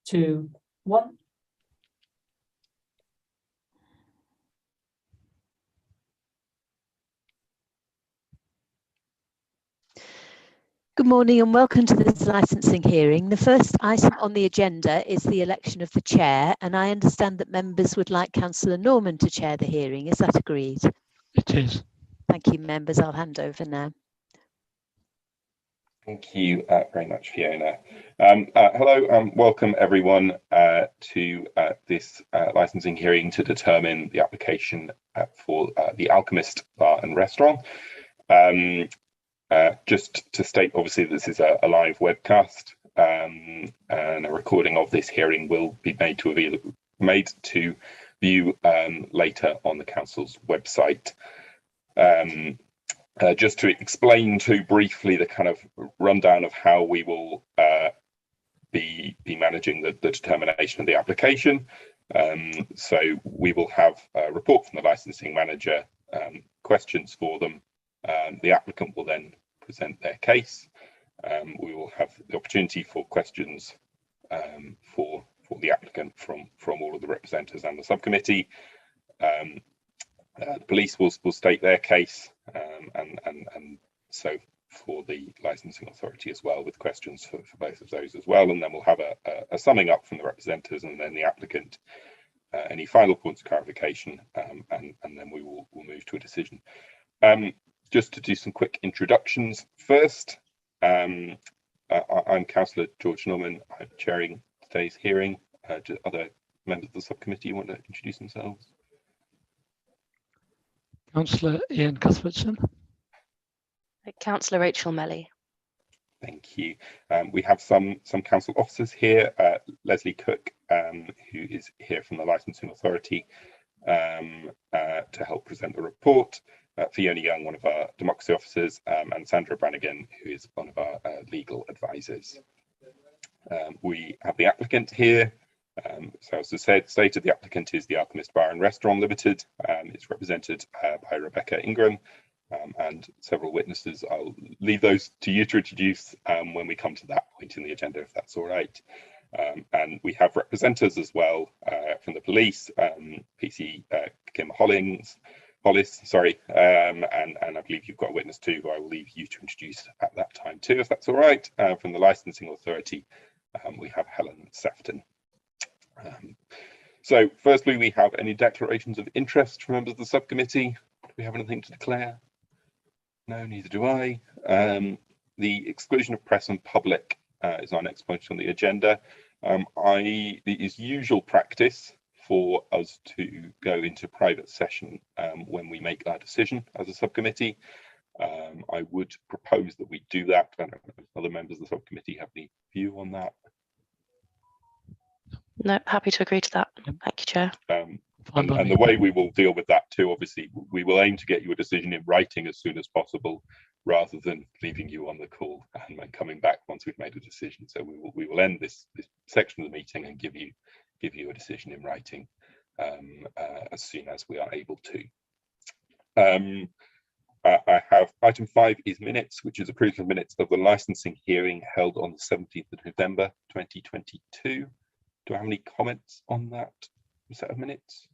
2, 1. Good morning and welcome to this licensing hearing. The first item on the agenda is the election of the chair, and I understand that members would like Councillor Norman to chair the hearing. Is that agreed? It is. Thank you, members. I'll hand over now. Thank you very much, Fiona. Hello and welcome everyone to this licensing hearing to determine the application for the Alchemist Bar and Restaurant. Just to state, obviously, this is a live webcast, and a recording of this hearing will be made to view later on the council's website. Just to explain briefly the kind of rundown of how we will be managing the determination of the application. So we will have a report from the licensing manager, questions for them. The applicant will then present their case. We will have the opportunity for questions for the applicant from all of the representatives and the subcommittee. The police will state their case, and so for the licensing authority as well, with questions for both of those as well. And then we'll have a summing up from the representatives and then the applicant, any final points of clarification, and then we'll move to a decision. Just to do some quick introductions first, I'm Councillor George Norman. I'm chairing today's hearing. Do other members of the subcommittee want to introduce themselves? Councillor Ian Cuthbertson. Councillor Rachel Melly. Thank you. We have some council officers here. Leslie Cook, who is here from the licensing authority to help present the report. Fiona Young, one of our democracy officers, and Sandra Brannigan, who is one of our legal advisors. We have the applicant here. So as I stated, the applicant is the Alchemist Bar and Restaurant Limited. It's represented by Rebecca Ingram and several witnesses. I'll leave those to you to introduce when we come to that point in the agenda, if that's all right. And we have representatives as well from the police, PC Kim Hollis, and I believe you've got a witness too, who I will leave you to introduce at that time too, if that's all right. From the licensing authority, we have Helen Sefton. So firstly, we have any declarations of interest from members of the subcommittee. Do we have anything to declare? No, neither do I. The exclusion of press and public is our next point on the agenda. It is usual practice for us to go into private session when we make our decision as a subcommittee. I would propose that we do that. I don't know if other members of the subcommittee have any view on that. No, happy to agree to that. Thank you, Chair. And the way we will deal with that too, obviously, we will aim to get you a decision in writing as soon as possible, rather than leaving you on the call and then coming back once we've made a decision. So we will end this section of the meeting and give you a decision in writing as soon as we are able to. I have item 5 is minutes, which is approval of minutes of the licensing hearing held on the 17th of November 2022. Do I have any comments on that set of minutes?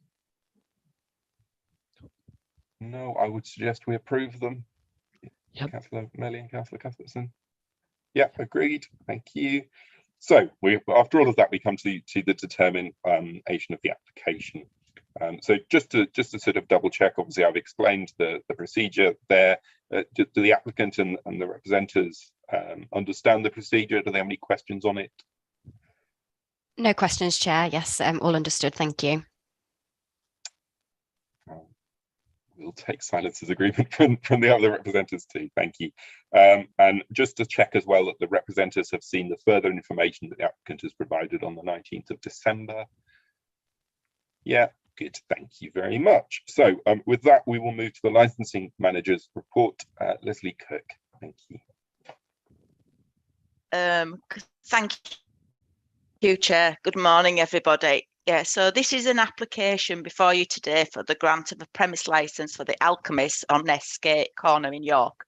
No, I would suggest we approve them. Yep. Councillor Melly and Councillor Cuthbertson. Yeah, agreed. Thank you. So after all of that, we come to the determination of the application. So just to sort of double check, obviously I've explained the procedure there. Do the applicant and the representatives understand the procedure? Do they have any questions on it? No questions, Chair. Yes, all understood. Thank you. We'll take silence as agreement from the other representatives too. Thank you. And just to check as well that the representatives have seen the further information that the applicant has provided on the 19th of December. Yeah, good. Thank you very much. So with that, we will move to the licensing manager's report. Leslie Cook, thank you. Thank you, Chair. Good morning, everybody. Yeah, so this is an application before you today for the grant of a premise licence for the Alchemist on Nessgate corner in York.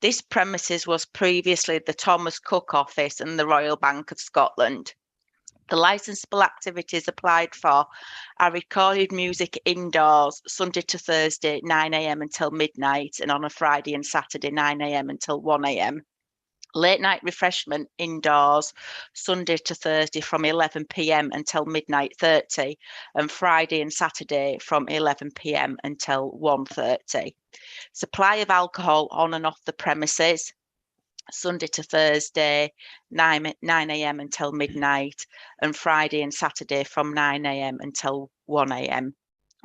This premises was previously the Thomas Cook office and the Royal Bank of Scotland. The licensable activities applied for are recorded music indoors, Sunday to Thursday, 9 a.m. until midnight, and on a Friday and Saturday, 9 a.m. until 1 a.m. Late night refreshment indoors, Sunday to Thursday from 11 p.m. until midnight 30, and Friday and Saturday from 11 p.m. until 1:30. Supply of alcohol on and off the premises, Sunday to Thursday, 9 a.m. until midnight, and Friday and Saturday from 9 a.m. until 1 a.m.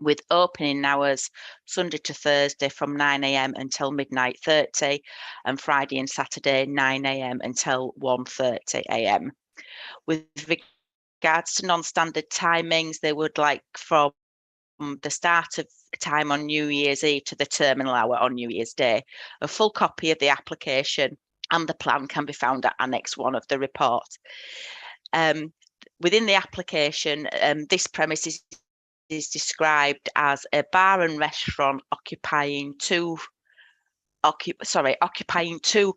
with opening hours Sunday to Thursday from 9 a.m. until midnight 30, and Friday and Saturday 9 a.m. until 1:30 a.m. With regards to non-standard timings, they would like from the start of time on New Year's Eve to the terminal hour on New Year's Day. A full copy of the application and the plan can be found at Annex 1 of the report. Within the application, this premise is described as a bar and restaurant occupying two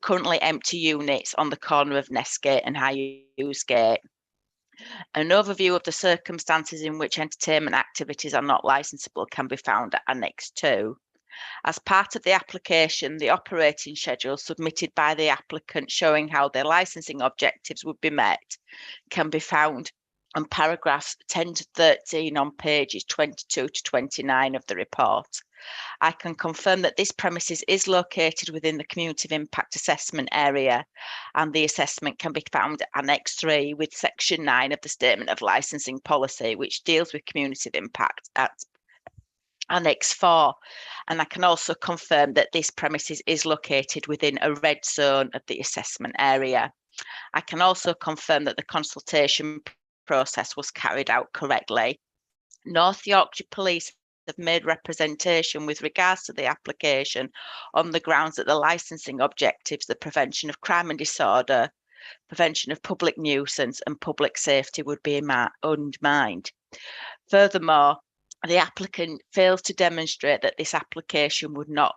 currently empty units on the corner of Nessgate and Nessgate. An overview of the circumstances in which entertainment activities are not licensable can be found at Annex 2. As part of the application, the operating schedule submitted by the applicant showing how their licensing objectives would be met can be found on paragraphs 10 to 13 on pages 22 to 29 of the report. I can confirm that this premises is located within the Community Impact Assessment area, and the assessment can be found at Annex 3 with Section 9 of the Statement of Licensing Policy, which deals with community impact at Annex 4. And I can also confirm that this premises is located within a red zone of the assessment area. I can also confirm that the consultation process was carried out correctly. North Yorkshire Police have made representation with regards to the application on the grounds that the licensing objectives, the prevention of crime and disorder, prevention of public nuisance and public safety would be undermined. Furthermore, the applicant fails to demonstrate that this application would not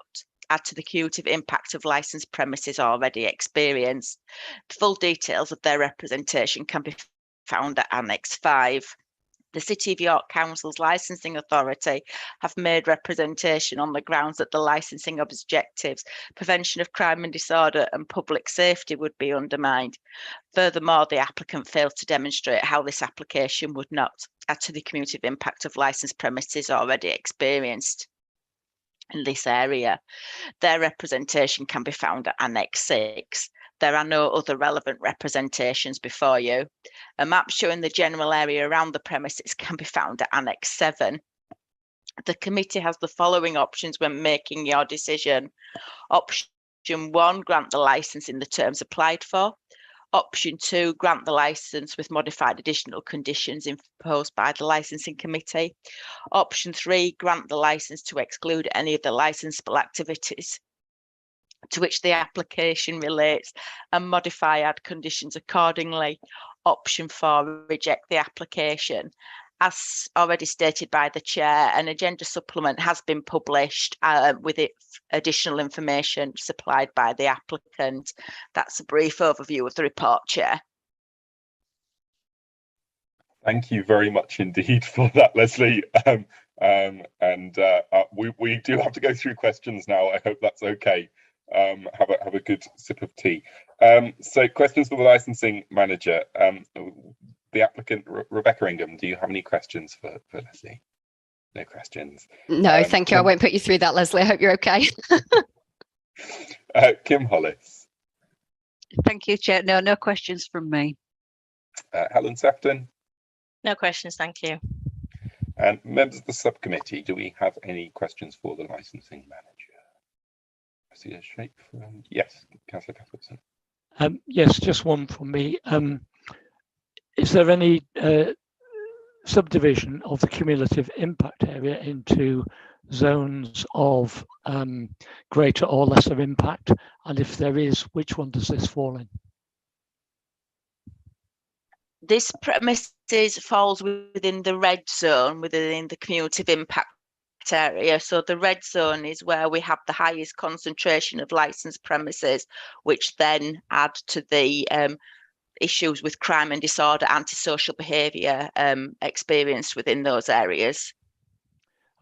add to the cumulative impact of licensed premises already experienced. The full details of their representation can be found at Annex 5. The City of York Council's licensing authority have made representation on the grounds that the licensing objectives, prevention of crime and disorder and public safety would be undermined. Furthermore, the applicant fails to demonstrate how this application would not add to the cumulative impact of licensed premises already experienced in this area. Their representation can be found at Annex 6. There are no other relevant representations before you. A map showing the general area around the premises can be found at Annex 7. The committee has the following options when making your decision. Option 1, grant the licence in the terms applied for. Option 2, grant the licence with modified additional conditions imposed by the licensing committee. Option 3, grant the licence to exclude any of the licensable activities to which the application relates and modify add conditions accordingly. Option 4, reject the application. As already stated by the chair, an agenda supplement has been published with additional information supplied by the applicant. That's a brief overview of the report, Chair. Thank you very much indeed for that, Leslie. We do have to go through questions now. I hope that's okay. Have a good sip of tea. So questions for the licensing manager. The applicant, Rebecca Ingham, do you have any questions for Leslie? No questions. No, thank you. I won't put you through that, Leslie. I hope you're okay. Kim Hollis. Thank you, Chair. No questions from me. Helen Sefton. No questions, thank you. And members of the subcommittee, do we have any questions for the licensing manager? I see a shake from, yes, Councillor Cuthbertson. Yes, just one from me. Is there any subdivision of the cumulative impact area into zones of greater or lesser impact? And if there is, which one does this fall in? This premises falls within the red zone, within the cumulative impact area. So the red zone is where we have the highest concentration of licensed premises, which then add to the issues with crime and disorder, antisocial behaviour experienced within those areas.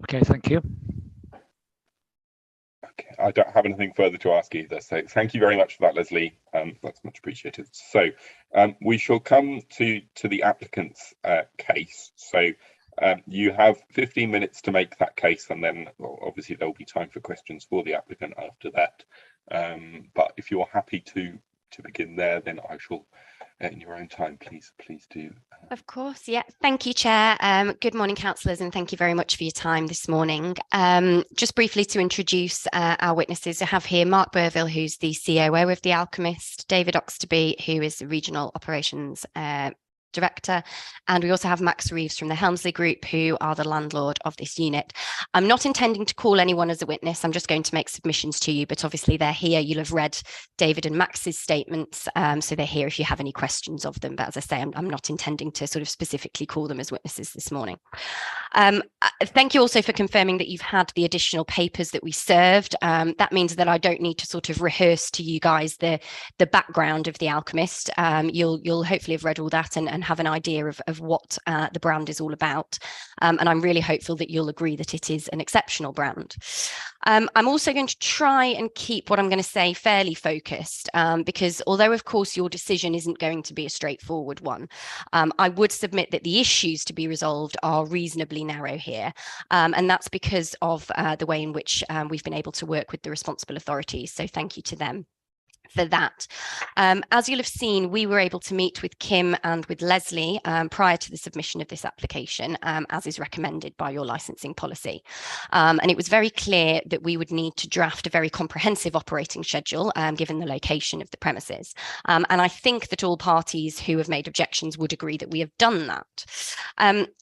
Okay, thank you. Okay, I don't have anything further to ask either. So thank you very much for that, Leslie. That's much appreciated. So we shall come to the applicant's case. So you have 15 minutes to make that case, and then obviously there'll be time for questions for the applicant after that. But if you're happy to begin there, then I shall, in your own time, please do. Of course, yeah. Thank you, Chair. Good morning, councillors, and thank you very much for your time this morning. Just briefly to introduce our witnesses, I have here Mark Burville, who's the COO of The Alchemist, David Oxterby, who is the Regional Operations Director, and we also have Max Reeves from the Helmsley Group, who are the landlord of this unit. I'm not intending to call anyone as a witness. I'm just going to make submissions to you, but obviously they're here. You'll have read David and Max's statements, so they're here if you have any questions of them. But as I say, I'm not intending to sort of specifically call them as witnesses this morning. Thank you also for confirming that you've had the additional papers that we served. That means that I don't need to sort of rehearse to you guys the background of The Alchemist. You'll hopefully have read all that and have an idea of what the brand is all about. And I'm really hopeful that you'll agree that it is an exceptional brand. I'm also going to try and keep what I'm going to say fairly focused, because although, of course, your decision isn't going to be a straightforward one, I would submit that the issues to be resolved are reasonably narrow here. And that's because of the way in which we've been able to work with the responsible authorities. So thank you to them for that. As you'll have seen, we were able to meet with Kim and with Leslie prior to the submission of this application, as is recommended by your licensing policy. And it was very clear that we would need to draft a very comprehensive operating schedule, given the location of the premises. And I think that all parties who have made objections would agree that we have done that.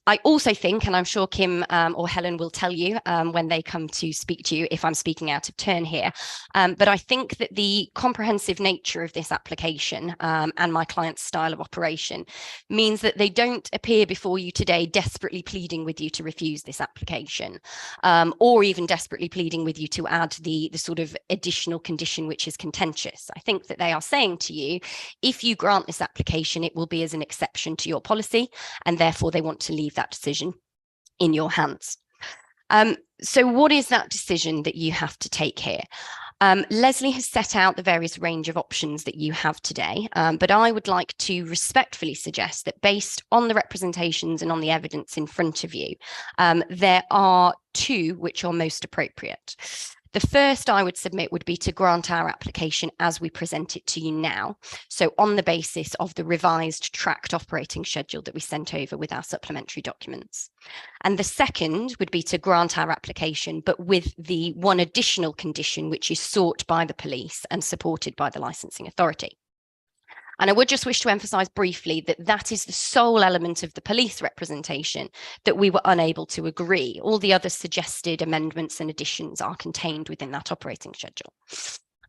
I also think, and I'm sure Kim or Helen will tell you when they come to speak to you if I'm speaking out of turn here, but I think that the comprehensive nature of this application and my client's style of operation means that they don't appear before you today desperately pleading with you to refuse this application, or even desperately pleading with you to add the sort of additional condition which is contentious. I think that they are saying to you, if you grant this application, it will be as an exception to your policy, and therefore they want to leave that decision in your hands. So what is that decision that you have to take here? Leslie has set out the various range of options that you have today, but I would like to respectfully suggest that based on the representations and on the evidence in front of you, there are two which are most appropriate. The first I would submit would be to grant our application as we present it to you now. So on the basis of the revised tracked operating schedule that we sent over with our supplementary documents. And the second would be to grant our application, but with the one additional condition which is sought by the police and supported by the licensing authority. And I would just wish to emphasise briefly that that is the sole element of the police representation that we were unable to agree. All the other suggested amendments and additions are contained within that operating schedule.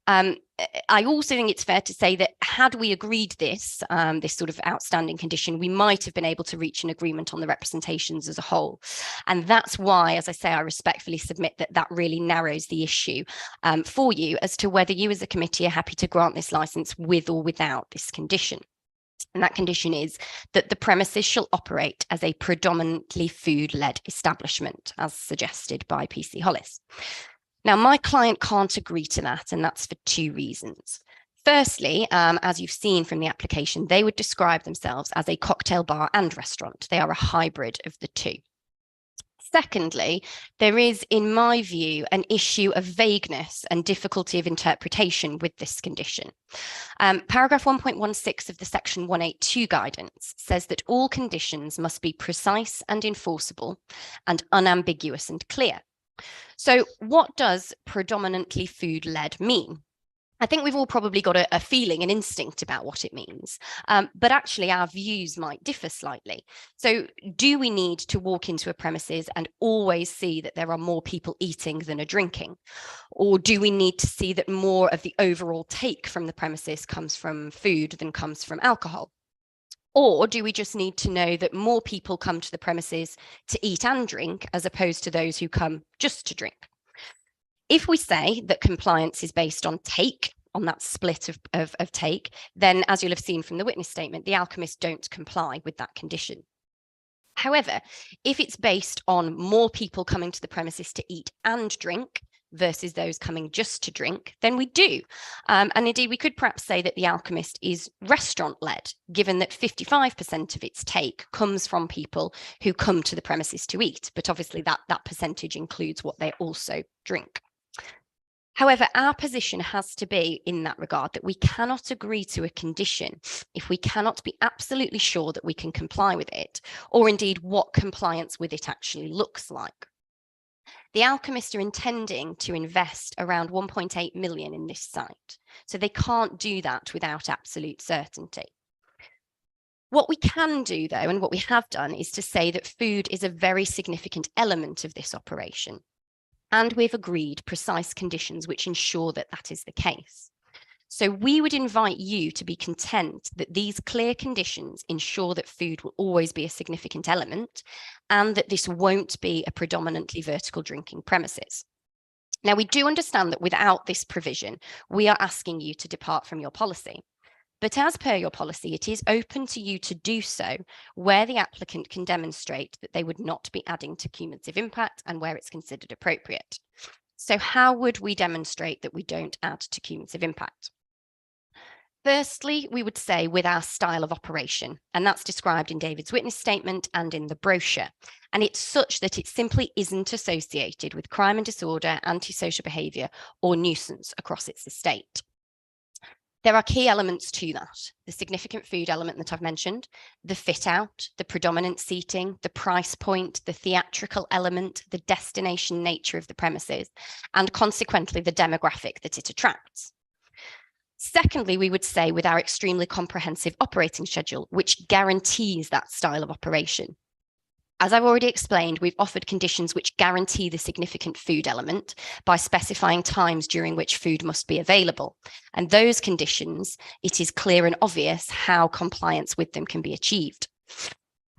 I also think it's fair to say that had we agreed this sort of outstanding condition, we might have been able to reach an agreement on the representations as a whole. And that's why, as I say, I respectfully submit that that really narrows the issue for you as to whether you as a committee are happy to grant this licence with or without this condition. And that condition is that the premises shall operate as a predominantly food-led establishment, as suggested by PC Hollis. Now, my client can't agree to that, and that's for two reasons. Firstly, as you've seen from the application, they would describe themselves as a cocktail bar and restaurant. They are a hybrid of the two. Secondly, there is, in my view, an issue of vagueness and difficulty of interpretation with this condition. Paragraph 1.16 of the section 182 guidance says that all conditions must be precise and enforceable and unambiguous and clear. So what does predominantly food-led mean? I think we've all probably got a feeling, an instinct about what it means, but actually our views might differ slightly. So do we need to walk into a premises and always see that there are more people eating than are drinking? Or do we need to see that more of the overall take from the premises comes from food than comes from alcohol? Or do we just need to know that more people come to the premises to eat and drink as opposed to those who come just to drink? If we say that compliance is based on take on that split of take, then as you'll have seen from the witness statement, the Alchemist don't comply with that condition. However, if it's based on more people coming to the premises to eat and drink versus those coming just to drink, then we do. And indeed, we could perhaps say that the Alchemist is restaurant-led, given that 55% of its take comes from people who come to the premises to eat. But obviously that percentage includes what they also drink. However, our position has to be in that regard that we cannot agree to a condition if we cannot be absolutely sure that we can comply with it, or indeed what compliance with it actually looks like. The Alchemist are intending to invest around 1.8 million in this site, so they can't do that without absolute certainty. What we can do, though, and what we have done, is to say that food is a very significant element of this operation. And we've agreed precise conditions which ensure that that is the case. So we would invite you to be content that these clear conditions ensure that food will always be a significant element and that this won't be a predominantly vertical drinking premises. Now, we do understand that without this provision, we are asking you to depart from your policy. But as per your policy, it is open to you to do so where the applicant can demonstrate that they would not be adding to cumulative impact and where it's considered appropriate. So how would we demonstrate that we don't add to cumulative impact? Firstly, we would say with our style of operation, and that's described in David's witness statement and in the brochure. And it's such that it simply isn't associated with crime and disorder, antisocial behaviour, or nuisance across its estate. There are key elements to that: the significant food element that I've mentioned, the fit out, the predominant seating, the price point, the theatrical element, the destination nature of the premises, and consequently the demographic that it attracts. Secondly, we would say with our extremely comprehensive operating schedule, which guarantees that style of operation. As I've already explained, we've offered conditions which guarantee the significant food element by specifying times during which food must be available. And those conditions, it is clear and obvious how compliance with them can be achieved.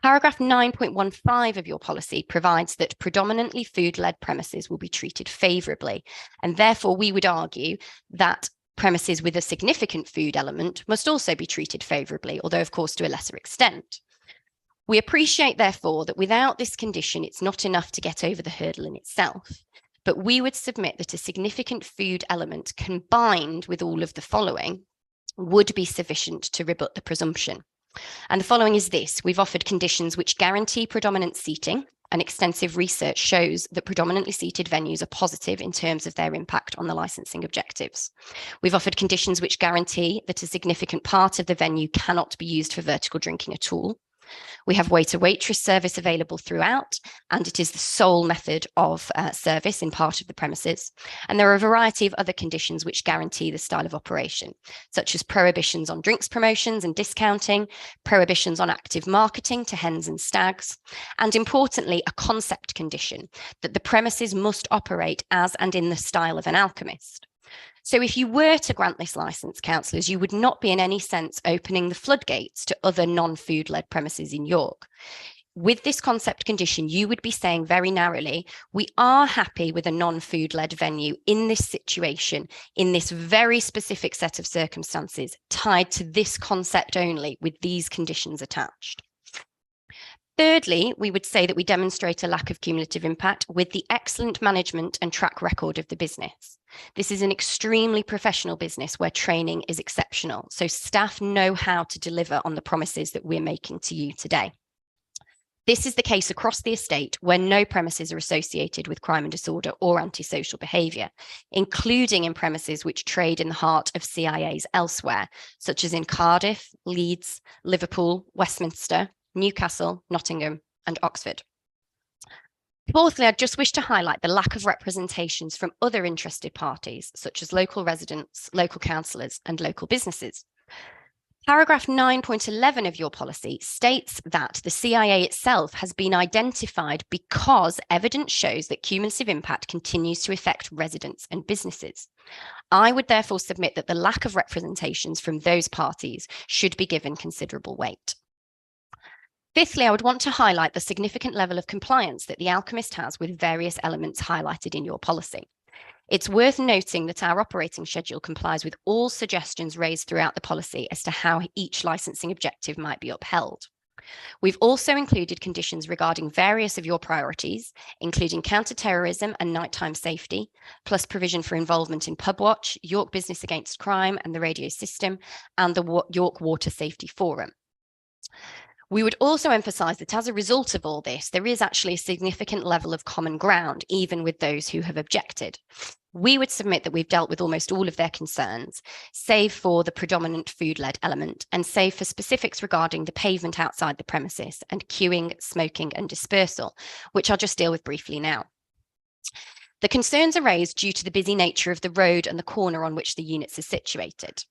Paragraph 9.15 of your policy provides that predominantly food-led premises will be treated favourably, and therefore we would argue that premises with a significant food element must also be treated favourably, although of course to a lesser extent. We appreciate, therefore, that without this condition, it's not enough to get over the hurdle in itself, but we would submit that a significant food element combined with all of the following would be sufficient to rebut the presumption. And the following is this: we've offered conditions which guarantee predominant seating, and extensive research shows that predominantly seated venues are positive in terms of their impact on the licensing objectives. We've offered conditions which guarantee that a significant part of the venue cannot be used for vertical drinking at all. We have waiter-waitress service available throughout, and it is the sole method of service in part of the premises. And there are a variety of other conditions which guarantee the style of operation, such as prohibitions on drinks promotions and discounting, prohibitions on active marketing to hens and stags, and importantly, a concept condition that the premises must operate as and in the style of an alchemist. So if you were to grant this licence, councillors, you would not be in any sense opening the floodgates to other non-food-led premises in York. With this concept condition, you would be saying very narrowly, we are happy with a non-food-led venue in this situation, in this very specific set of circumstances, tied to this concept only, with these conditions attached. Thirdly, we would say that we demonstrate a lack of cumulative impact with the excellent management and track record of the business. This is an extremely professional business where training is exceptional, so staff know how to deliver on the promises that we're making to you today. This is the case across the estate where no premises are associated with crime and disorder or antisocial behaviour, including in premises which trade in the heart of CIAs elsewhere, such as in Cardiff, Leeds, Liverpool, Westminster, Newcastle, Nottingham, and Oxford. Fourthly, I just wish to highlight the lack of representations from other interested parties, such as local residents, local councillors, and local businesses. Paragraph 9.11 of your policy states that the CIA itself has been identified because evidence shows that cumulative impact continues to affect residents and businesses. I would therefore submit that the lack of representations from those parties should be given considerable weight. Fifthly, I would want to highlight the significant level of compliance that the Alchemist has with various elements highlighted in your policy. It's worth noting that our operating schedule complies with all suggestions raised throughout the policy as to how each licensing objective might be upheld. We've also included conditions regarding various of your priorities, including counter-terrorism and nighttime safety, plus provision for involvement in Pub Watch, York Business Against Crime and the radio system, and the York Water Safety Forum. We would also emphasise that as a result of all this, there is actually a significant level of common ground, even with those who have objected. We would submit that we've dealt with almost all of their concerns, save for the predominant food-led element, and save for specifics regarding the pavement outside the premises and queuing, smoking and dispersal, which I'll just deal with briefly now. The concerns are raised due to the busy nature of the road and the corner on which the units are situated.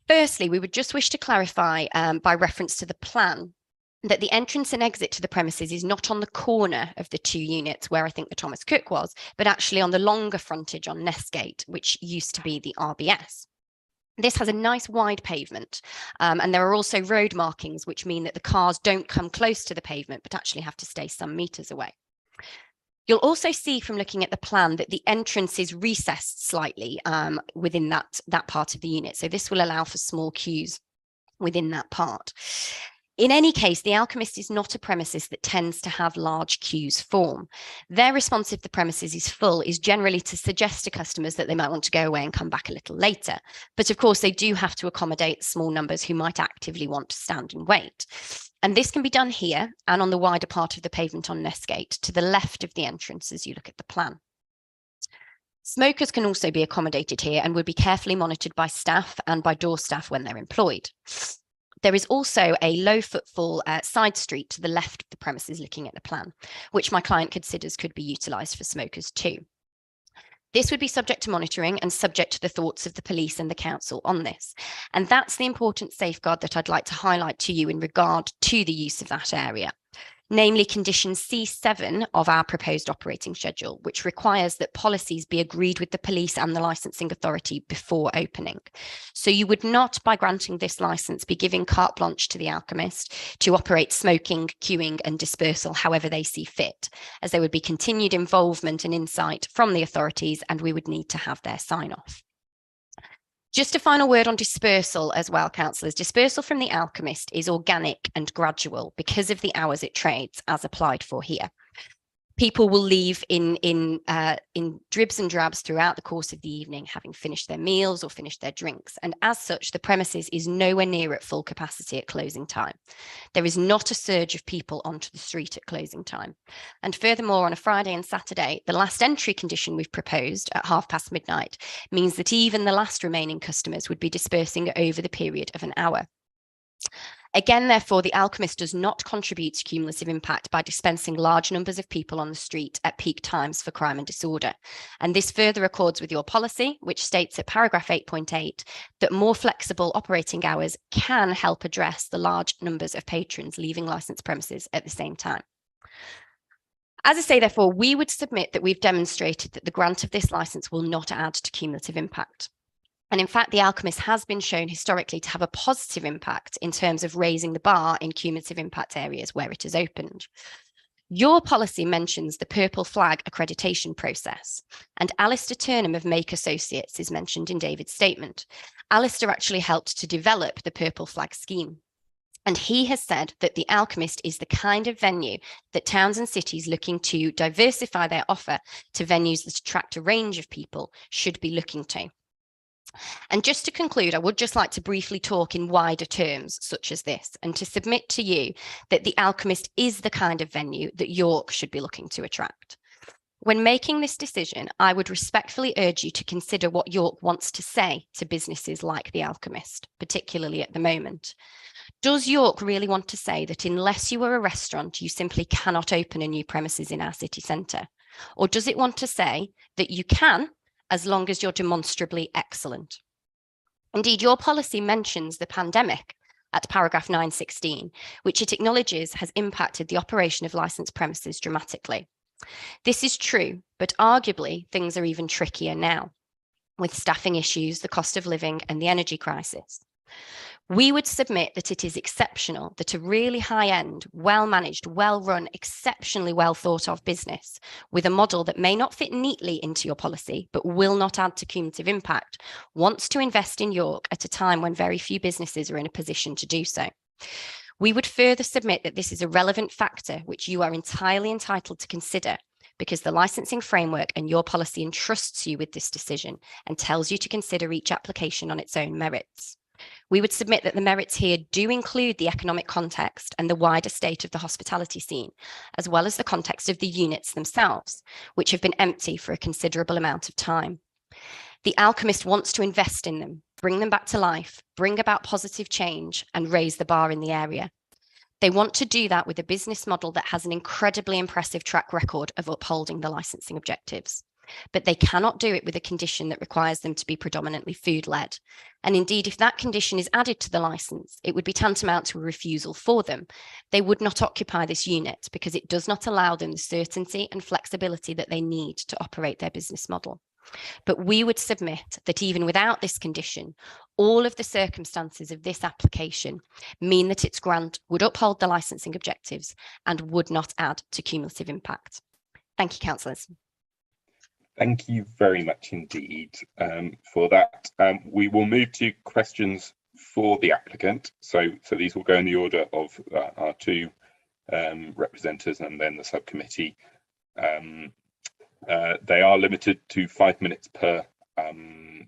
Firstly, we would just wish to clarify by reference to the plan that the entrance and exit to the premises is not on the corner of the two units where I think the Thomas Cook was, but actually on the longer frontage on Nessgate, which used to be the RBS. This has a nice wide pavement, and there are also road markings, which mean that the cars don't come close to the pavement, but actually have to stay some meters away. You'll also see from looking at the plan that the entrance is recessed slightly within that part of the unit. So this will allow for small queues within that part. In any case, the Alchemist is not a premises that tends to have large queues form. Their response if the premises is full is generally to suggest to customers that they might want to go away and come back a little later. But of course, they do have to accommodate small numbers who might actively want to stand and wait. And this can be done here and on the wider part of the pavement on Nessgate to the left of the entrance as you look at the plan. Smokers can also be accommodated here and would be carefully monitored by staff and by door staff when they're employed. There is also a low footfall side street to the left of the premises looking at the plan, which my client considers could be utilised for smokers too. This would be subject to monitoring and subject to the thoughts of the police and the council on this. And that's the important safeguard that I'd like to highlight to you in regard to the use of that area. Namely condition C7 of our proposed operating schedule, which requires that policies be agreed with the police and the licensing authority before opening. So you would not, by granting this license, be giving carte blanche to the Alchemist to operate smoking, queuing and dispersal however they see fit, as there would be continued involvement and insight from the authorities, and we would need to have their sign-off. Just a final word on dispersal as well, councillors. Dispersal from the Alchemist is organic and gradual because of the hours it trades as applied for here. People will leave in dribs and drabs throughout the course of the evening, having finished their meals or finished their drinks. And as such, the premises is nowhere near at full capacity at closing time. There is not a surge of people onto the street at closing time. And furthermore, on a Friday and Saturday, the last entry condition we've proposed at midnight means that even the last remaining customers would be dispersing over the period of an hour. Again, therefore, the Alchemist does not contribute to cumulative impact by dispensing large numbers of people on the street at peak times for crime and disorder. And this further accords with your policy, which states at paragraph 8.8 that more flexible operating hours can help address the large numbers of patrons leaving licensed premises at the same time. As I say, therefore, we would submit that we've demonstrated that the grant of this license will not add to cumulative impact. And in fact, the Alchemist has been shown historically to have a positive impact in terms of raising the bar in cumulative impact areas where it has opened. Your policy mentions the purple flag accreditation process, and Alistair Turnham of Make Associates is mentioned in David's statement. Alistair actually helped to develop the purple flag scheme. And he has said that the Alchemist is the kind of venue that towns and cities looking to diversify their offer to venues that attract a range of people should be looking to. And just to conclude, I would just like to briefly talk in wider terms such as this, and to submit to you that the Alchemist is the kind of venue that York should be looking to attract. When making this decision, I would respectfully urge you to consider what York wants to say to businesses like the Alchemist, particularly at the moment. Does York really want to say that unless you are a restaurant, you simply cannot open a new premises in our city centre? Or does it want to say that you can, as long as you're demonstrably excellent? Indeed, your policy mentions the pandemic at paragraph 9.16, which it acknowledges has impacted the operation of licensed premises dramatically. This is true, but arguably things are even trickier now, with staffing issues, the cost of living and the energy crisis. We would submit that it is exceptional that a really high-end, well-managed, well-run, exceptionally well-thought-of business with a model that may not fit neatly into your policy but will not add to cumulative impact wants to invest in York at a time when very few businesses are in a position to do so. We would further submit that this is a relevant factor which you are entirely entitled to consider because the licensing framework and your policy entrusts you with this decision and tells you to consider each application on its own merits. We would submit that the merits here do include the economic context and the wider state of the hospitality scene, as well as the context of the units themselves, which have been empty for a considerable amount of time. The Alchemist wants to invest in them, bring them back to life, bring about positive change, and raise the bar in the area. They want to do that with a business model that has an incredibly impressive track record of upholding the licensing objectives. But they cannot do it with a condition that requires them to be predominantly food-led. And indeed, if that condition is added to the license, it would be tantamount to a refusal for them. They would not occupy this unit because it does not allow them the certainty and flexibility that they need to operate their business model. But we would submit that even without this condition, all of the circumstances of this application mean that its grant would uphold the licensing objectives and would not add to cumulative impact. Thank you, councillors. Thank you very much indeed for that. We will move to questions for the applicant. So these will go in the order of our two representatives and then the subcommittee. They are limited to 5 minutes per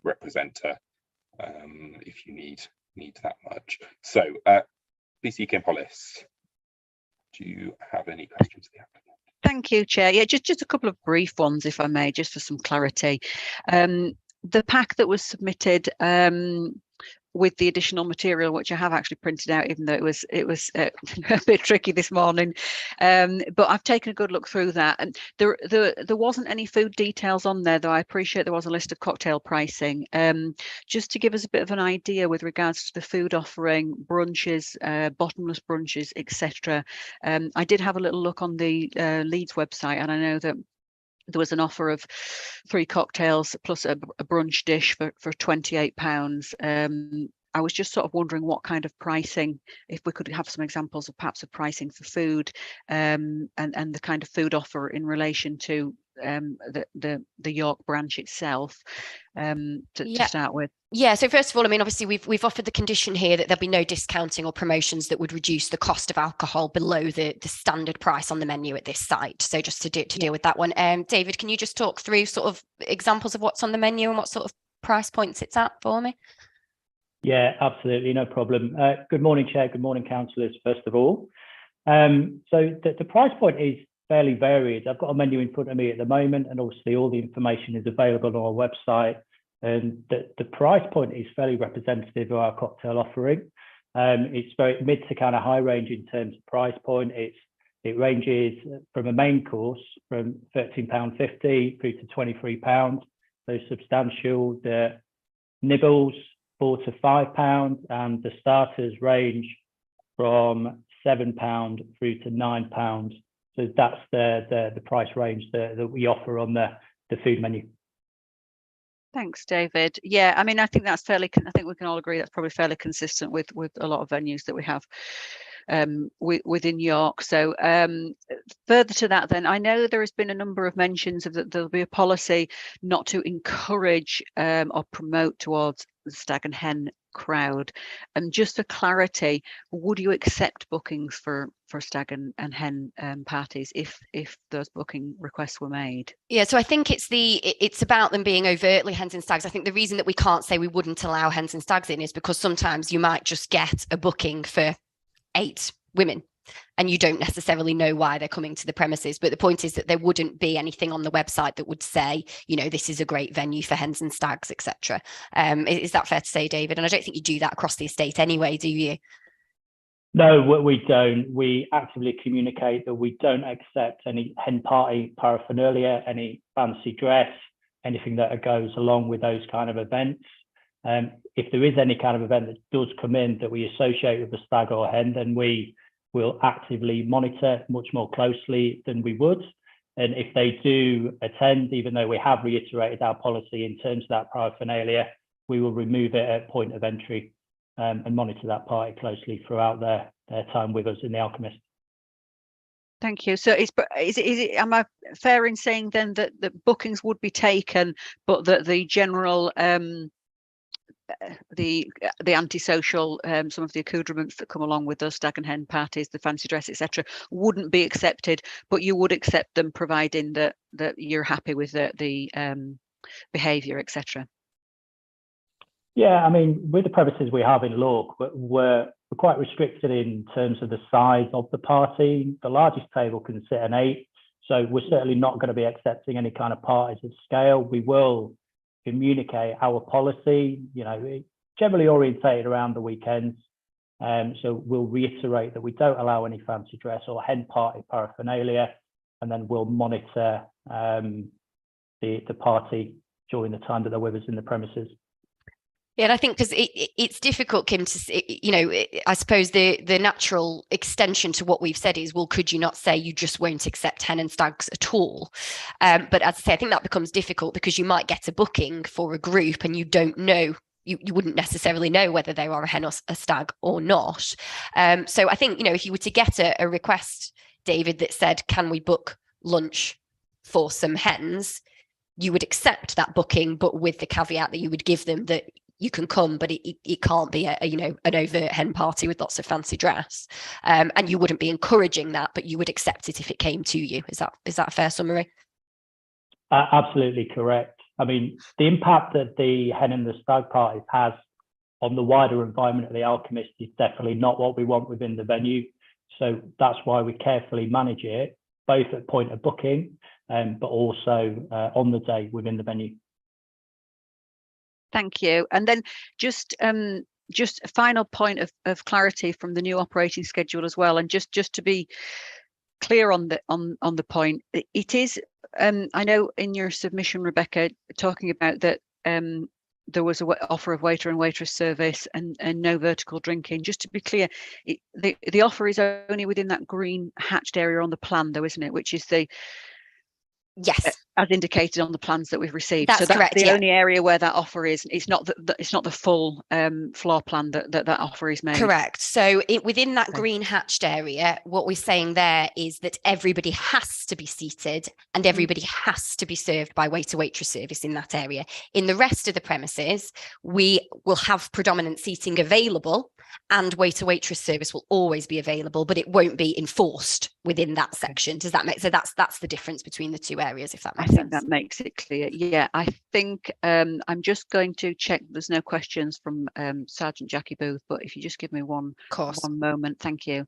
representative if you need that much. So, BC Kim Hollis, do you have any questions for the applicant? Thank you, Chair. Yeah, just a couple of brief ones, if I may, just for some clarity. The pack that was submitted with the additional material, which I have actually printed out, even though it was a bit tricky this morning, but I've taken a good look through that, and there wasn't any food details on there, though I appreciate there was a list of cocktail pricing. Just to give us a bit of an idea with regards to the food offering, brunches, bottomless brunches, etc. I did have a little look on the Leeds website, and I know that there was an offer of 3 cocktails plus a brunch dish for £28. I was just sort of wondering what kind of pricing, if we could have some examples of perhaps of pricing for food, and the kind of food offer in relation to the York branch itself, to start with. Yeah, so first of all, I mean, obviously we've offered the condition here that there'll be no discounting or promotions that would reduce the cost of alcohol below the standard price on the menu at this site. So just to deal with that one, David, can you just talk through sort of examples of what's on the menu and what sort of price points it's at for me? Yeah, absolutely, no problem. Good morning, Chair. Good morning, councillors. First of all, so the price point is fairly varied. I've got a menu in front of me at the moment, and obviously all the information is available on our website. And the price point is fairly representative of our cocktail offering. It's very mid to kind of high range in terms of price point. It ranges from a main course from £13.50 through to £23. So substantial. The nibbles £4 to £5, and the starters range from £7 through to £9. So that's the price range that we offer on the food menu. Thanks, David. Yeah, I mean, I think that's fairly. I think we can all agree that's probably fairly consistent with a lot of venues that we have within York. So further to that, then, I know there has been a number of mentions of that there'll be a policy not to encourage or promote towards the stag and hen crowd. And just for clarity, would you accept bookings for stag and hen parties if those booking requests were made? Yeah, so I think it's about them being overtly hens and stags. I think the reason that we can't say we wouldn't allow hens and stags in is because sometimes you might just get a booking for 8 women and you don't necessarily know why they're coming to the premises. But the point is that there wouldn't be anything on the website that would say, you know, this is a great venue for hens and stags, etc. Is that fair to say, David? And I don't think you do that across the estate anyway, do you? No, we don't. We actively communicate that we don't accept any hen party paraphernalia, any fancy dress, anything that goes along with those kind of events. If there is any kind of event that does come in that we associate with a stag or hen, then we will actively monitor much more closely than we would. And if they do attend, even though we have reiterated our policy in terms of that paraphernalia, we will remove it at point of entry. and monitor that party closely throughout their time with us in the Alchemist. Thank you. So is it am I fair in saying then that the bookings would be taken, but that the general the antisocial, some of the accoutrements that come along with those stag and hen parties, the fancy dress, etc., wouldn't be accepted, but you would accept them providing that you're happy with the behaviour, etc. Yeah, I mean, with the premises we have in Lorc, we're quite restricted in terms of the size of the party. The largest table can sit an 8, so we're certainly not going to be accepting any kind of parties of scale. We will communicate our policy, generally orientated around the weekends. So we'll reiterate that we don't allow any fancy dress or hen party paraphernalia, and then we'll monitor the party during the time that they're with us in the premises. Yeah, and I think because it's difficult, Kim, to, I suppose the natural extension to what we've said is, well, could you not say you just won't accept hen and stags at all? But as I say, I think that becomes difficult because you might get a booking for a group and you don't know, you wouldn't necessarily know whether they are a hen or a stag or not. So I think, if you were to get a request, David, that said, can we book lunch for some hens? You would accept that booking, but with the caveat that you would give them that you can come, but it can't be an overt hen party with lots of fancy dress, and you wouldn't be encouraging that, but you would accept it if it came to you. Is that a fair summary? Absolutely correct. I mean, the impact that the hen and the stag parties has on the wider environment of the Alchemist is definitely not what we want within the venue. So that's why we carefully manage it, both at point of booking, but also on the day within the venue. Thank you. And then just a final point of clarity from the new operating schedule as well, and just to be clear on the point, it is I know in your submission, Rebecca, talking about that there was an offer of waiter and waitress service and no vertical drinking. Just to be clear, the offer is only within that green hatched area on the plan, though, isn't it? Which is the yes, as indicated on the plans that we've received. That's correct, the only area where that offer is. It's not the full floor plan that offer is made. Correct. So within that green hatched area, what we're saying there is that everybody has to be seated and everybody has to be served by waiter waitress service in that area. In the rest of the premises, we will have predominant seating available and waiter waitress service will always be available, but it won't be enforced within that section. Does that make so? That's the difference between the two areas, if that makes sense. I think that makes it clear. Yeah, I think I'm just going to check there's no questions from Sergeant Jackie Booth, but if you just give me one moment, thank you.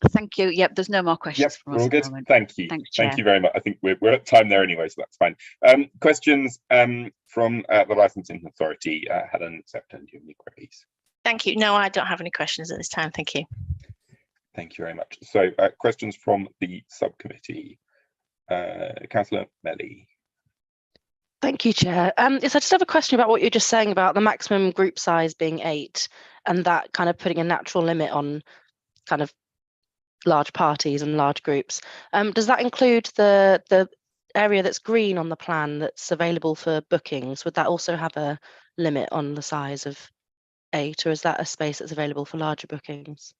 Thank you. Yep, there's no more questions from us all good. Thank you. Thanks, Thank you very much. I think we're at time there anyway, so that's fine. Questions from the Licensing Authority. Helen, Septon, do you have any queries? Thank you. No, I don't have any questions at this time. Thank you. Thank you very much. So questions from the subcommittee. Councillor Melly. Thank you, Chair. Yes, I just have a question about what you're just saying about the maximum group size being 8 and that kind of putting a natural limit on kind of large parties and large groups. Does that include the area that's green on the plan that's available for bookings? Would that also have a limit on the size of 8, or is that a space that's available for larger bookings?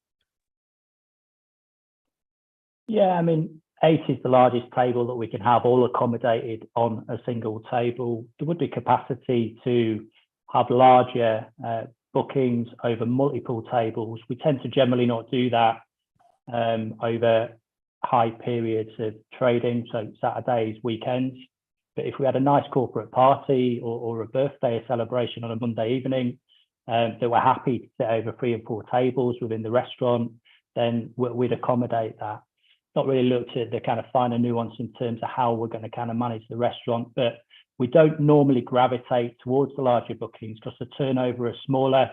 Yeah, I mean, 8 is the largest table that we can have all accommodated on a single table. There would be capacity to have larger bookings over multiple tables. We tend to generally not do that over high periods of trading, so Saturdays, weekends. But if we had a nice corporate party or a birthday celebration on a Monday evening, that we're happy to sit over 3 and 4 tables within the restaurant, then we'd accommodate that. Not really looked at the kind of finer nuance in terms of how we're going to kind of manage the restaurant, but we don't normally gravitate towards the larger bookings because the turnover of smaller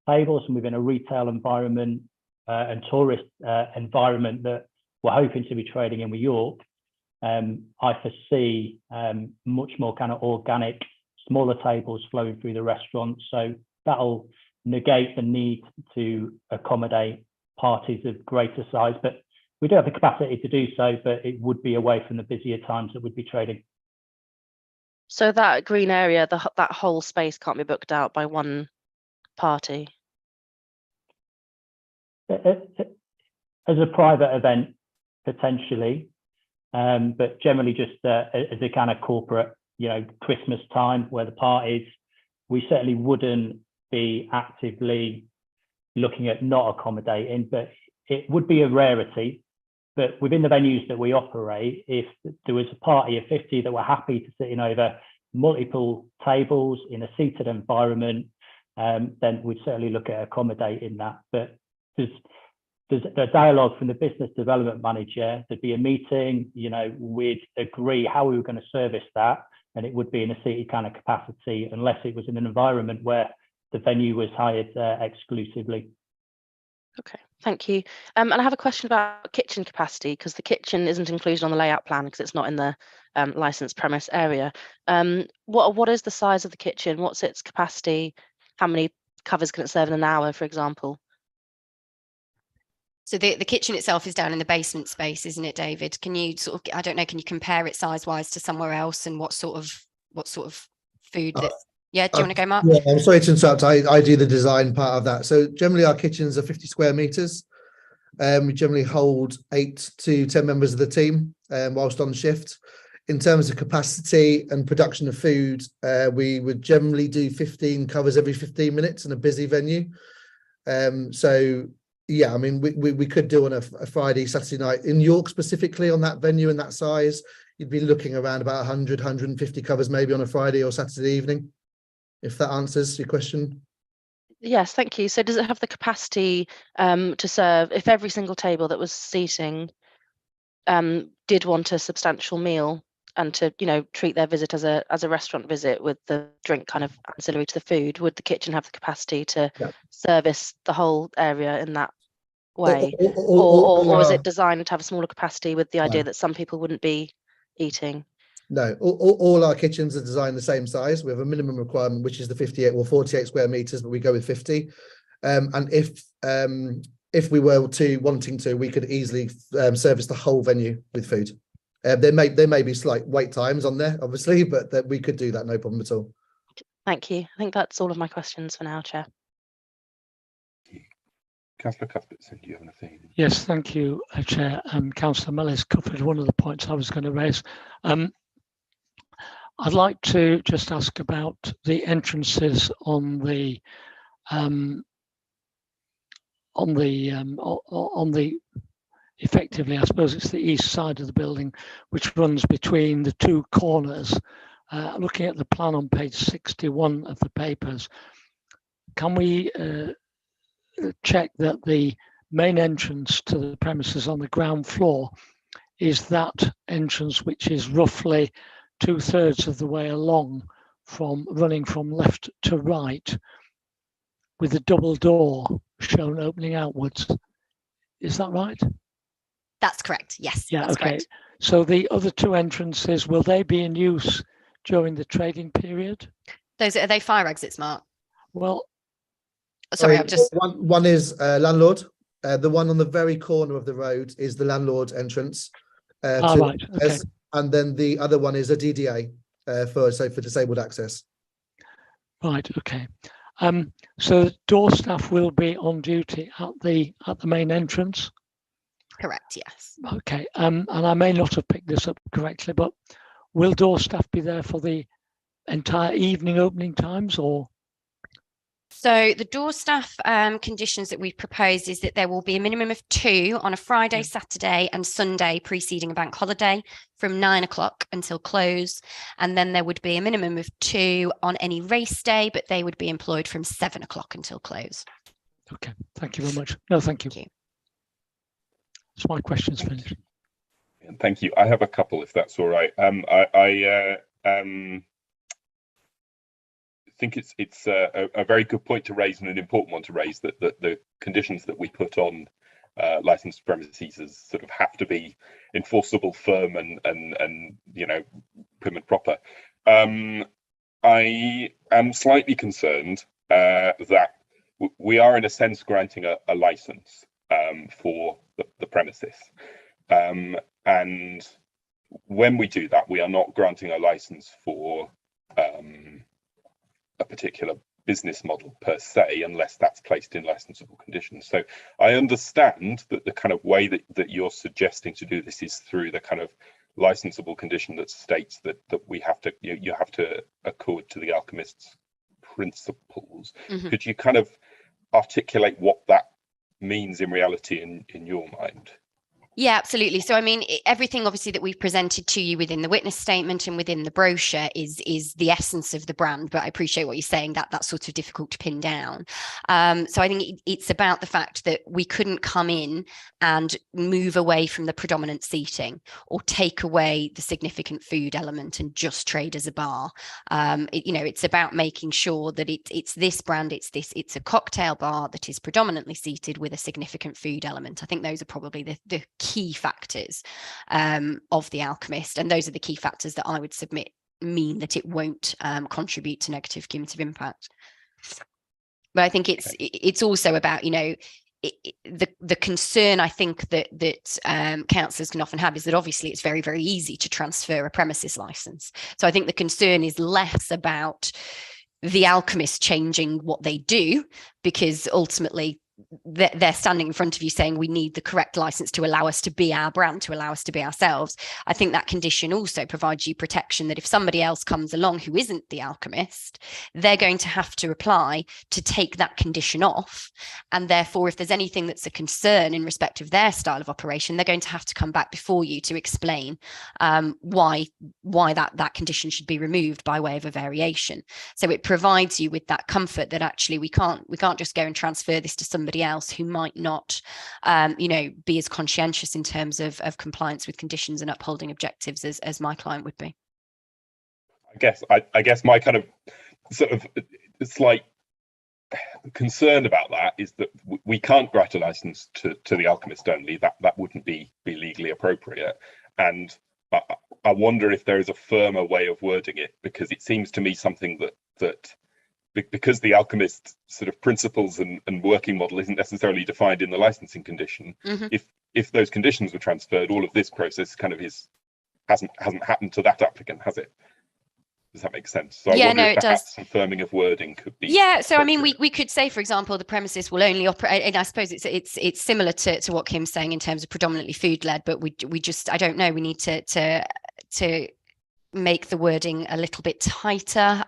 tables and within a retail environment and tourist environment that we're hoping to be trading in with York, I foresee much more kind of organic, smaller tables flowing through the restaurant. So that'll negate the need to accommodate parties of greater size. But we do have the capacity to do so, but it would be away from the busier times that we'd be trading. So that green area, that whole space can't be booked out by one party? As a private event, potentially, but generally just as a kind of corporate, Christmas time where the parties, we certainly wouldn't be actively looking at not accommodating, but it would be a rarity. But within the venues that we operate, if there was a party of 50 that were happy to sit in over multiple tables in a seated environment, then we'd certainly look at accommodating that. But there's a dialogue from the business development manager. There'd be a meeting, we'd agree how we were going to service that, and it would be in a seated kind of capacity, unless it was in an environment where the venue was hired exclusively. Okay, thank you. And I have a question about kitchen capacity, because the kitchen isn't included on the layout plan because it's not in the licensed premise area. What is the size of the kitchen? What's its capacity? How many covers can it serve in an hour, for example? So the kitchen itself is down in the basement space, isn't it, David? Can you sort of, I don't know, can you compare it size-wise to somewhere else, and what sort of food yeah, do you want to go, Mark? Yeah, I'm sorry to interrupt. I do the design part of that. So generally our kitchens are 50 square meters. We generally hold 8 to 10 members of the team whilst on shift. In terms of capacity and production of food, we would generally do 15 covers every 15 minutes in a busy venue. So yeah, I mean, we could do on a Friday, Saturday night in York specifically on that venue and that size. You'd be looking around about 100, 150 covers maybe on a Friday or Saturday evening, if that answers your question. Yes, thank you. So does it have the capacity to serve, if every single table that was seating did want a substantial meal and to, treat their visit as a restaurant visit with the drink kind of ancillary to the food, would the kitchen have the capacity to service the whole area in that way? Or is it designed to have a smaller capacity with the idea that some people wouldn't be eating? No, all our kitchens are designed the same size. We have a minimum requirement, which is the 48 square meters, but we go with 50. And if we were wanting to, we could easily service the whole venue with food. There may be slight wait times on there, obviously, but that we could do that, no problem at all. Thank you. I think that's all of my questions for now, Chair. Councillor Cuthbertson, do you have anything? Yes, thank you, Chair. Councillor Mellis covered one of the points I was going to raise. I'd like to just ask about the entrances on the effectively, I suppose it's the east side of the building, which runs between the two corners. Looking at the plan on page 61 of the papers, can we check that the main entrance to the premises on the ground floor is that entrance which is roughly 2/3 of the way along, running from left to right, with a double door shown opening outwards? Is that right? That's correct. Yes. Yeah. That's okay. correct. So the other two entrances, will they be in use during the trading period? Are they fire exits, Mark? Well, sorry, I'm just. One is landlord. The one on the very corner of the road is the landlord entrance. Right. Okay. And then the other one is a DDA for disabled access. Right. Okay. So door staff will be on duty at the main entrance. Correct. Yes. Okay. And I may not have picked this up correctly, but will door staff be there for the entire evening opening times, or? So the door staff conditions that we've proposed is that there will be a minimum of 2 on a Friday, Saturday and Sunday preceding a bank holiday from 9 o'clock until close. And then there would be a minimum of 2 on any race day, but they would be employed from 7 o'clock until close. Okay, thank you very much. No, thank you. So my question's finished. Thank you. I have a couple, if that's all right. I think it's a very good point to raise and an important one to raise, that the conditions that we put on licensed premises sort of have to be enforceable, firm, and prim and proper. I am slightly concerned that we are in a sense granting a license for the premises, and when we do that, we are not granting a license for a particular business model per se, unless that's placed in licensable conditions. So I understand that the kind of way that you're suggesting to do this is through the kind of licensable condition that states that we have to, you have to accord to the Alchemist's principles. Mhm. Could you kind of articulate what that means in reality in your mind? Yeah, absolutely. So, I mean, everything obviously that we've presented to you within the witness statement and within the brochure is the essence of the brand. But I appreciate what you're saying, that that's sort of difficult to pin down. So I think it's about the fact that we couldn't come in and move away from the predominant seating or take away the significant food element and just trade as a bar. It's about making sure that it's this brand, it's a cocktail bar that is predominantly seated with a significant food element. I think those are probably the key factors of the Alchemist, and those are the key factors that I would submit mean that it won't contribute to negative cumulative impact. But I think it's also about, the concern I think that councillors can often have is that obviously it's very, very easy to transfer a premises license. So I think the concern is less about the Alchemist changing what they do, because ultimately they're standing in front of you saying we need the correct license to allow us to be our brand, to allow us to be ourselves. I think that condition also provides you protection that if somebody else comes along who isn't the Alchemist, they're going to have to apply to take that condition off. And therefore, if there's anything that's a concern in respect of their style of operation, they're going to have to come back before you to explain why that condition should be removed by way of a variation. So it provides you with that comfort that actually we can't just go and transfer this to somebody else who might not be as conscientious in terms of compliance with conditions and upholding objectives as my client would be. I guess my kind of sort of slight concern about that is that we can't grant a license to the Alchemist only. That wouldn't be legally appropriate, and I wonder if there is a firmer way of wording it, because it seems to me something that because the Alchemist sort of principles and working model isn't necessarily defined in the licensing condition. Mm-hmm. If those conditions were transferred, all of this process kind of hasn't happened to that applicant, has it? Does that make sense? So I wonder if perhaps some firming of wording could be. Yeah, so I mean, we could say, for example, the premises will only operate, and I suppose it's similar to what Kim's saying in terms of predominantly food led, but we just, I don't know, we need to make the wording a little bit tighter.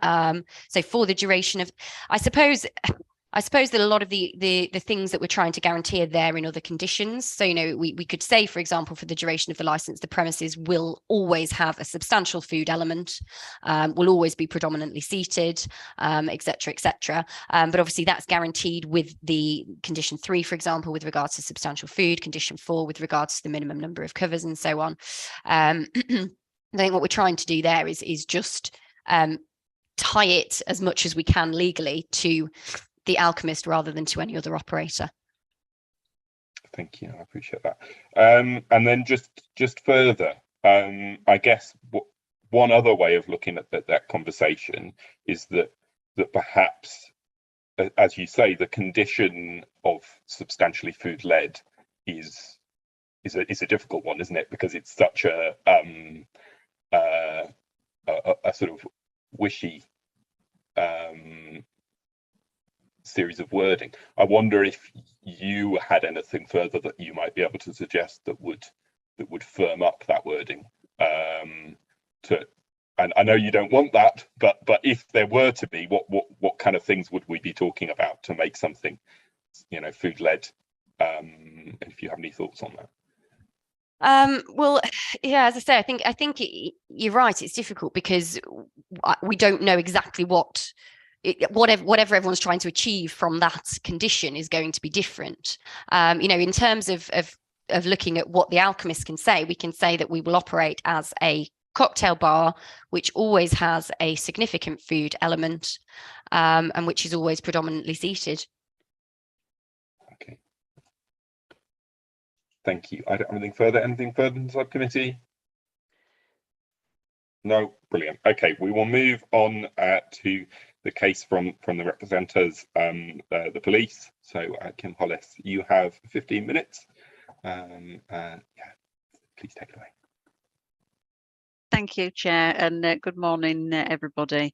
So for the duration of, I suppose that a lot of the things that we're trying to guarantee are there in other conditions. So, we could say, for example, for the duration of the license, the premises will always have a substantial food element, will always be predominantly seated, et cetera, but obviously that's guaranteed with the condition 3, for example, with regards to substantial food, condition 4 with regards to the minimum number of covers and so on. I think what we're trying to do there is just tie it as much as we can legally to the Alchemist rather than to any other operator. Thank you, I appreciate that. And then just further, I guess one other way of looking at that conversation is that perhaps, as you say, the condition of substantially food led is a difficult one, isn't it? Because it's such a sort of wishy series of wording. I wonder if you had anything further that you might be able to suggest that would firm up that wording. And I know you don't want that, but if there were to be, what kind of things would we be talking about to make something, food led? And if you have any thoughts on that. Well, yeah, as I say, I think you're right. It's difficult because we don't know exactly whatever everyone's trying to achieve from that condition is going to be different. In terms of looking at what the Alchemist can say, we can say that we will operate as a cocktail bar, which always has a significant food element, and which is always predominantly seated. Okay. Thank you. I don't have anything further. Anything further in the subcommittee? No, brilliant. Okay, we will move on to the case from the representatives, the police. So, Kim Hollis, you have 15 minutes. Yeah, please take it away. Thank you, Chair, and good morning, everybody.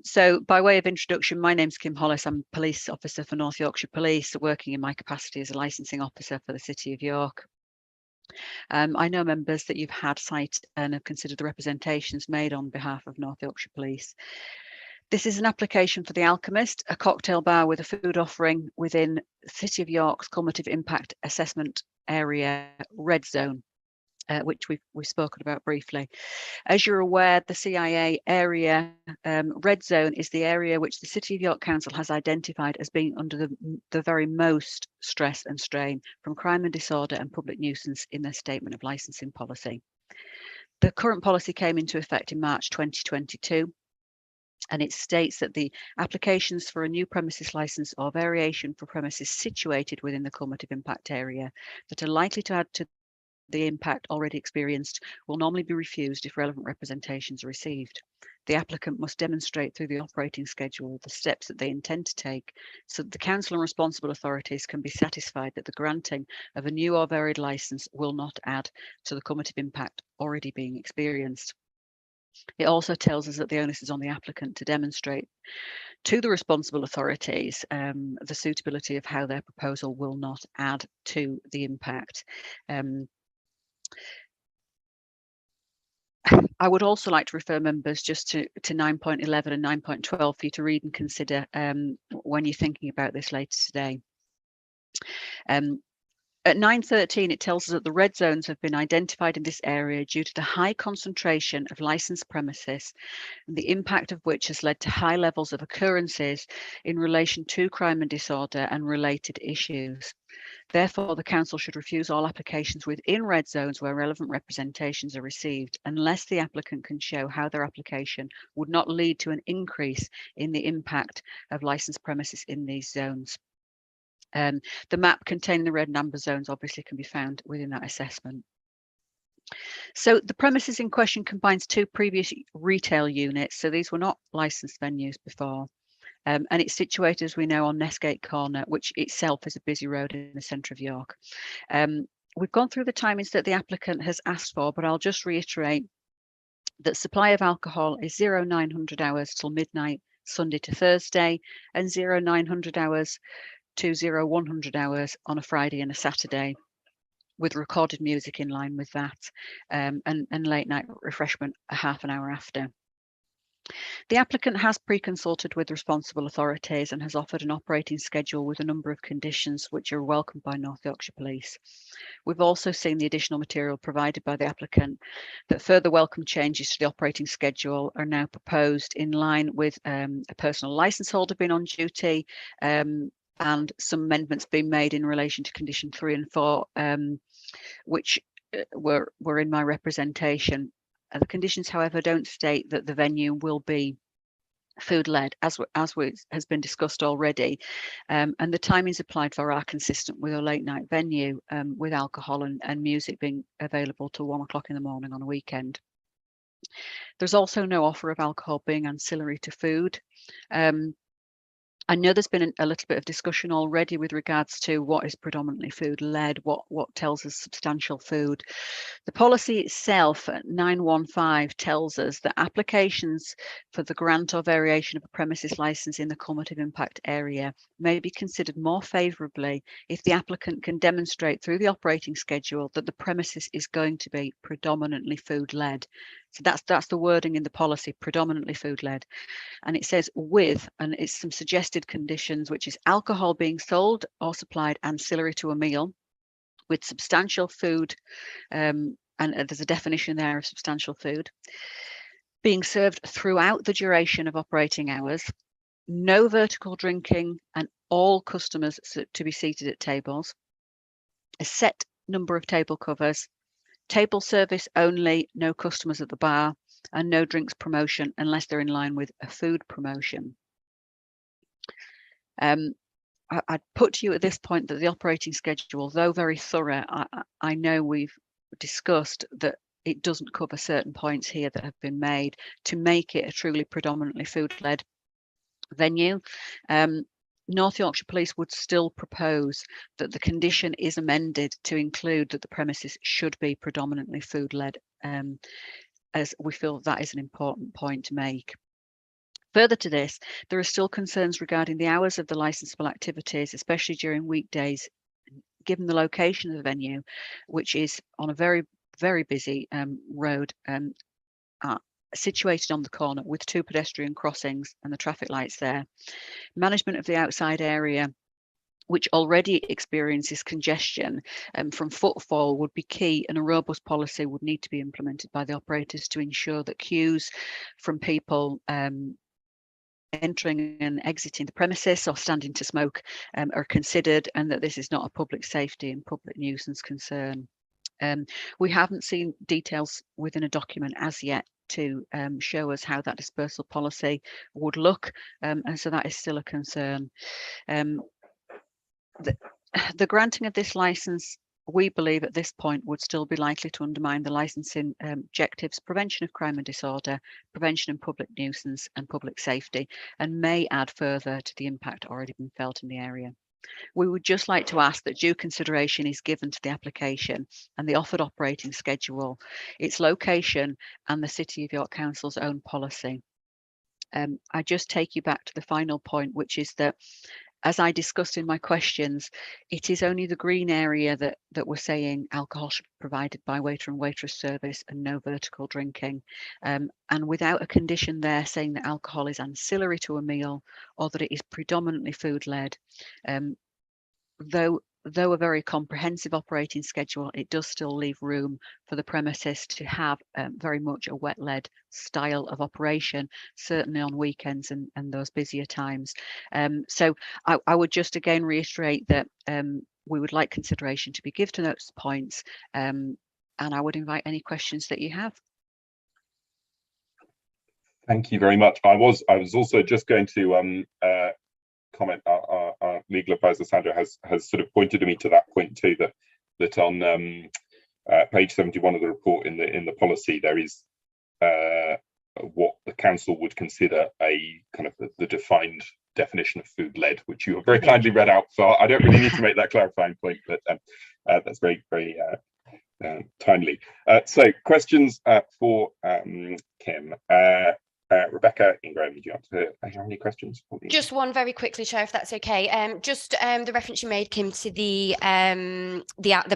So by way of introduction, my name's Kim Hollis. I'm Police Officer for North Yorkshire Police, working in my capacity as a licensing officer for the City of York. I know, members, that you've had sight and have considered the representations made on behalf of North Yorkshire Police. This is an application for the Alchemist, a cocktail bar with a food offering within City of York's Cumulative Impact Assessment Area Red Zone, which we've spoken about briefly. As you're aware, the CIA area red zone is the area which the City of York Council has identified as being under the very most stress and strain from crime and disorder and public nuisance in their statement of licensing policy. The current policy came into effect in March 2022. And it states that the applications for a new premises license or variation for premises situated within the cumulative impact area that are likely to add to the impact already experienced will normally be refused if relevant representations are received. The applicant must demonstrate through the operating schedule the steps that they intend to take so that the council and responsible authorities can be satisfied that the granting of a new or varied licence will not add to the cumulative impact already being experienced. It also tells us that the onus is on the applicant to demonstrate to the responsible authorities the suitability of how their proposal will not add to the impact. I would also like to refer members just to 9.11 and 9.12 for you to read and consider when you're thinking about this later today. At 9.13, it tells us that the red zones have been identified in this area due to the high concentration of licensed premises, and the impact of which has led to high levels of occurrences in relation to crime and disorder and related issues. Therefore, the council should refuse all applications within red zones where relevant representations are received, unless the applicant can show how their application would not lead to an increase in the impact of licensed premises in these zones. The map containing the red and amber zones obviously can be found within that assessment. So the premises in question combines two previous retail units. So these were not licensed venues before. And it's situated, as we know, on Nessgate Corner, which itself is a busy road in the centre of York. We've gone through the timings that the applicant has asked for, but I'll just reiterate that supply of alcohol is 0900 hours till midnight, Sunday to Thursday, and 0900 hours to 0100 hours on a Friday and a Saturday, with recorded music in line with that, and late night refreshment a half an hour after. The applicant has pre-consulted with responsible authorities and has offered an operating schedule with a number of conditions which are welcomed by North Yorkshire Police. We've also seen the additional material provided by the applicant that further welcome changes to the operating schedule are now proposed in line with a personal licence holder being on duty, and some amendments being made in relation to condition 3 and 4, which were in my representation. The conditions, however, don't state that the venue will be food-led, as has been discussed already, and the timings applied for are consistent with a late-night venue, with alcohol and music being available till 1 o'clock in the morning on a weekend. There's also no offer of alcohol being ancillary to food. I know there's been a little bit of discussion already with regards to what is predominantly food-led, what tells us substantial food. The policy itself at 915 tells us that applications for the grant or variation of a premises licence in the cumulative impact area may be considered more favourably if the applicant can demonstrate through the operating schedule that the premises is going to be predominantly food-led. So that's the wording in the policy, predominantly food-led. And it says with, and it's some suggested conditions, which is alcohol being sold or supplied ancillary to a meal with substantial food, and there's a definition there of substantial food, being served throughout the duration of operating hours, no vertical drinking and all customers to be seated at tables, a set number of table covers, table service only, no customers at the bar, and no drinks promotion unless they're in line with a food promotion. I'd put to you at this point that the operating schedule, though very thorough, I know we've discussed that it doesn't cover certain points here that have been made to make it a truly predominantly food-led venue. North Yorkshire Police would still propose that the condition is amended to include that the premises should be predominantly food-led, as we feel that is an important point to make. Further to this, there are still concerns regarding the hours of the licensable activities, especially during weekdays, given the location of the venue, which is on a very, very busy road situated on the corner with 2 pedestrian crossings and the traffic lights there. Management of the outside area, which already experiences congestion from footfall, would be key, and a robust policy would need to be implemented by the operators to ensure that queues from people entering and exiting the premises or standing to smoke are considered, and that this is not a public safety and public nuisance concern. We haven't seen details within a document as yet to show us how that dispersal policy would look, and so that is still a concern. The granting of this licence, we believe at this point, would still be likely to undermine the licensing objectives: prevention of crime and disorder, prevention and public nuisance, and public safety, and may add further to the impact already been felt in the area. We would just like to ask that due consideration is given to the application and the offered operating schedule, its location, and the City of York Council's own policy. I just take you back to the final point, which is that, as I discussed in my questions, it is only the green area that we're saying alcohol should be provided by waiter and waitress service and no vertical drinking. And without a condition there saying that alcohol is ancillary to a meal or that it is predominantly food-led. Though a very comprehensive operating schedule, it does still leave room for the premises to have very much a wet-led style of operation, certainly on weekends and those busier times. So I would just again reiterate that we would like consideration to be given to those points, and I would invite any questions that you have. Thank you very much. I was also just going to comment. Our legal advisor Sandra has sort of pointed me to that point too, that on page 71 of the report in the policy there is what the council would consider a kind of the defined definition of food-led, which you have very kindly read out, so I don't really need to make that clarifying point, but that's very, very timely. So questions for Kim. Rebecca, Ingram, do you have any questions? Just one very quickly, Chair, if that's okay. Just the reference you made, Kim, to the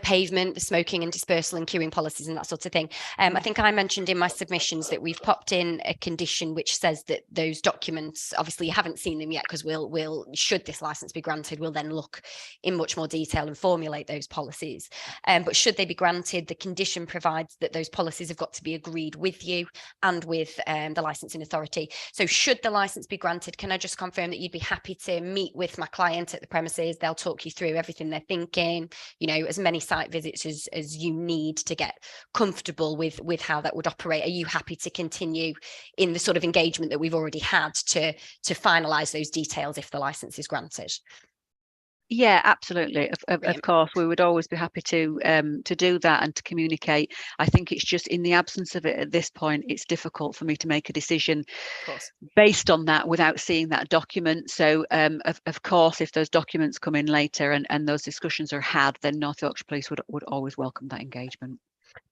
pavement, the smoking and dispersal and queuing policies and that sort of thing. I think I mentioned in my submissions that we've popped in a condition which says that those documents, obviously you haven't seen them yet, because we'll should this licence be granted, we'll then look in much more detail and formulate those policies. But should they be granted, the condition provides that those policies have got to be agreed with you and with the licensing authority. So should the license be granted, can I just confirm that you'd be happy to meet with my client at the premises? They'll talk you through everything they're thinking, you know, as many site visits as you need to get comfortable with how that would operate. Are you happy to continue in the sort of engagement that we've already had to finalise those details if the license is granted? Yeah, absolutely. Of course, we would always be happy to do that and to communicate. I think it's just in the absence of it at this point, it's difficult for me to make a decision based on that without seeing that document. So, of course, if those documents come in later and those discussions are had, then North Yorkshire Police would always welcome that engagement.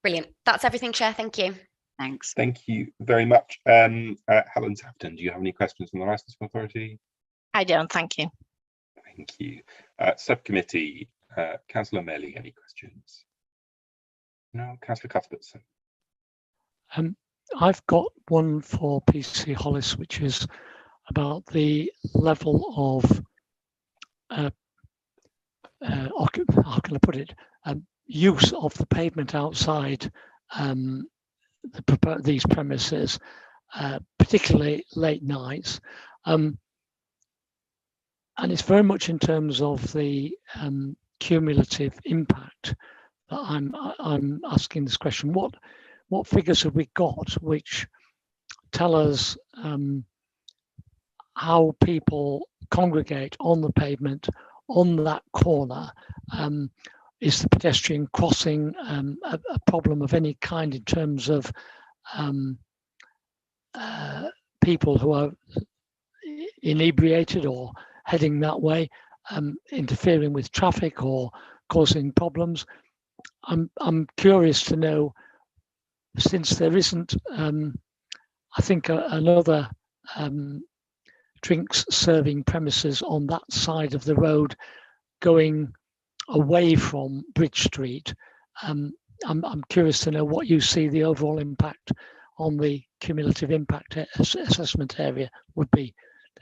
Brilliant. That's everything, Chair. Thank you. Thanks. Thank you very much. Helen Safton, do you have any questions from the Licensing Authority? I don't, thank you. Thank you. Subcommittee, Councillor Melly, any questions? No, Councillor Cuthbertson. I've got one for PC Hollis, which is about the level of how can I put it? Use of the pavement outside these premises, particularly late nights. And it's very much in terms of the cumulative impact that I'm asking this question. What figures have we got which tell us how people congregate on the pavement on that corner? Is the pedestrian crossing a problem of any kind in terms of people who are inebriated or heading that way, interfering with traffic or causing problems? I'm curious to know since there isn't, I think, another drinks serving premises on that side of the road going away from Bridge Street, I'm curious to know what you see the overall impact on the cumulative impact assessment area would be.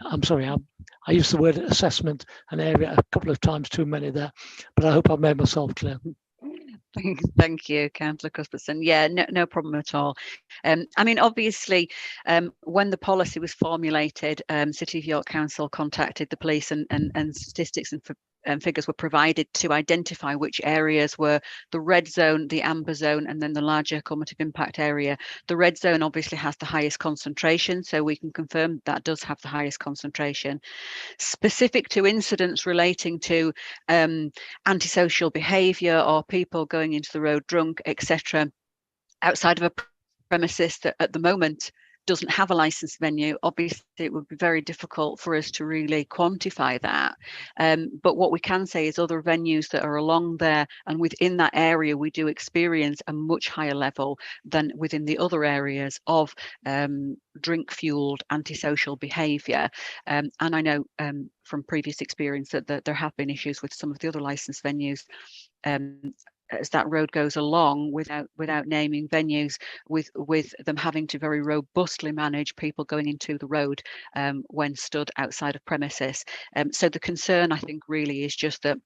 I'm sorry, I used the word assessment and area a couple of times too many there, but I hope I've made myself clear. Thank you, Councillor Cuthbertson. Yeah, no problem at all. I mean, obviously, when the policy was formulated, City of York Council contacted the police, and statistics and figures were provided to identify which areas were the red zone, the amber zone, and then the larger cumulative impact area. The red zone obviously has the highest concentration, so we can confirm that does have the highest concentration. Specific to incidents relating to antisocial behaviour or people going into the road drunk, etc., outside of a premises that at the moment doesn't have a licensed venue, obviously it would be very difficult for us to really quantify that. But what we can say is other venues that are along there and within that area, we do experience a much higher level than within the other areas of drink-fueled antisocial behaviour. And I know from previous experience that there have been issues with some of the other licensed venues as that road goes along, without naming venues, with them having to very robustly manage people going into the road when stood outside of premises. So the concern, I think, really is just that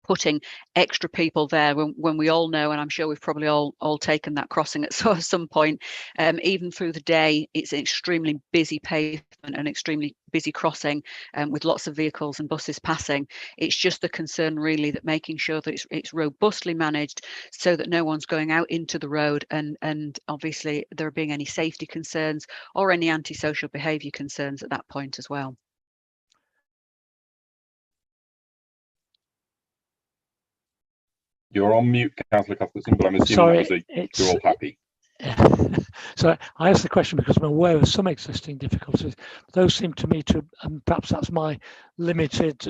putting extra people there when we all know, and I'm sure we've probably all taken that crossing at some point, even through the day, it's an extremely busy pavement, an extremely busy crossing with lots of vehicles and buses passing. It's just the concern really that making sure that it's robustly managed so that no one's going out into the road and obviously there being any safety concerns or any antisocial behaviour concerns at that point as well. You're on mute, Councillor Cuthbertson, but I'm assuming you're all happy. So I asked the question because I'm aware of some existing difficulties. Those seem to me to, and perhaps that's my limited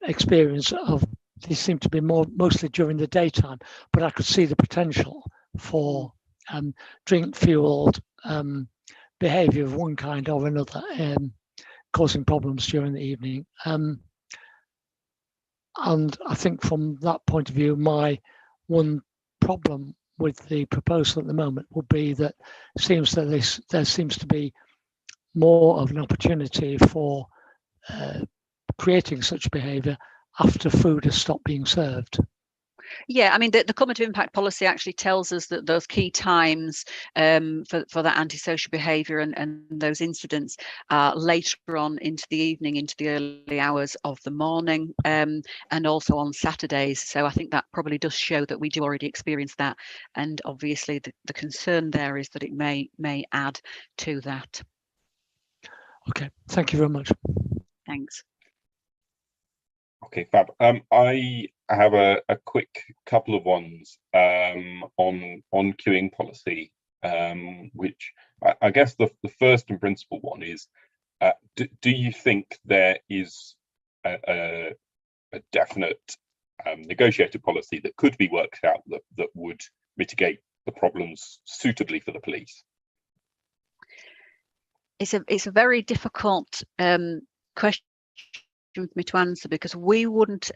experience of, these seem to be mostly during the daytime, but I could see the potential for drink-fueled behaviour of one kind or another causing problems during the evening. And I think from that point of view, my one problem with the proposal at the moment would be that it seems that there seems to be more of an opportunity for creating such behaviour after food has stopped being served. Yeah, I mean, the cumulative impact policy actually tells us that those key times for that antisocial behaviour and those incidents are later on into the evening, into the early hours of the morning, and also on Saturdays. So I think that probably does show that we do already experience that. And obviously the concern there is that it may add to that. Okay, thank you very much. Thanks. Okay, fab. I have a quick couple of ones on queuing policy, which I guess the first and principal one is, do you think there is a definite negotiated policy that could be worked out that would mitigate the problems suitably for the police? It's a very difficult question for me to answer, because we would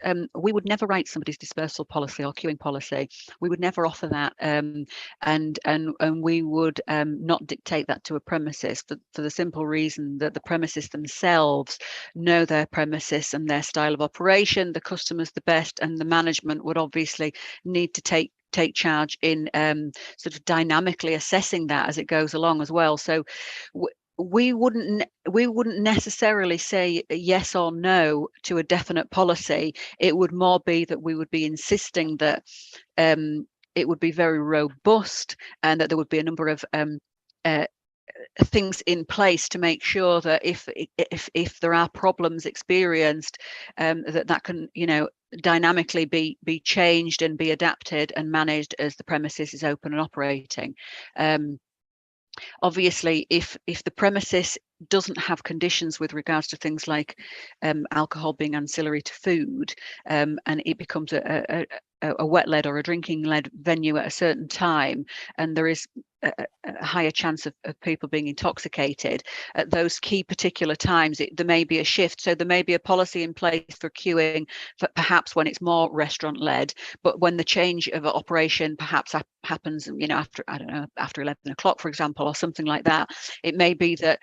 never write somebody's dispersal policy or queuing policy. We would never offer that, and we would not dictate that to a premises for the simple reason that the premises themselves know their premises and their style of operation, the customers the best, and the management would obviously need to take charge in sort of dynamically assessing that as it goes along as well. So we wouldn't necessarily say yes or no to a definite policy. It would more be that we would be insisting that it would be very robust and that there would be a number of things in place to make sure that if there are problems experienced, that can, you know, dynamically be changed and be adapted and managed as the premises is open and operating. Obviously, if the premises doesn't have conditions with regards to things like alcohol being ancillary to food, and it becomes a wet led or a drinking led venue at a certain time, and there is a higher chance of people being intoxicated at those key particular times, there may be a shift. So there may be a policy in place for queuing for perhaps when it's more restaurant led, but when the change of operation perhaps happens, after, I don't know, after 11 o'clock, for example, or something like that, it may be that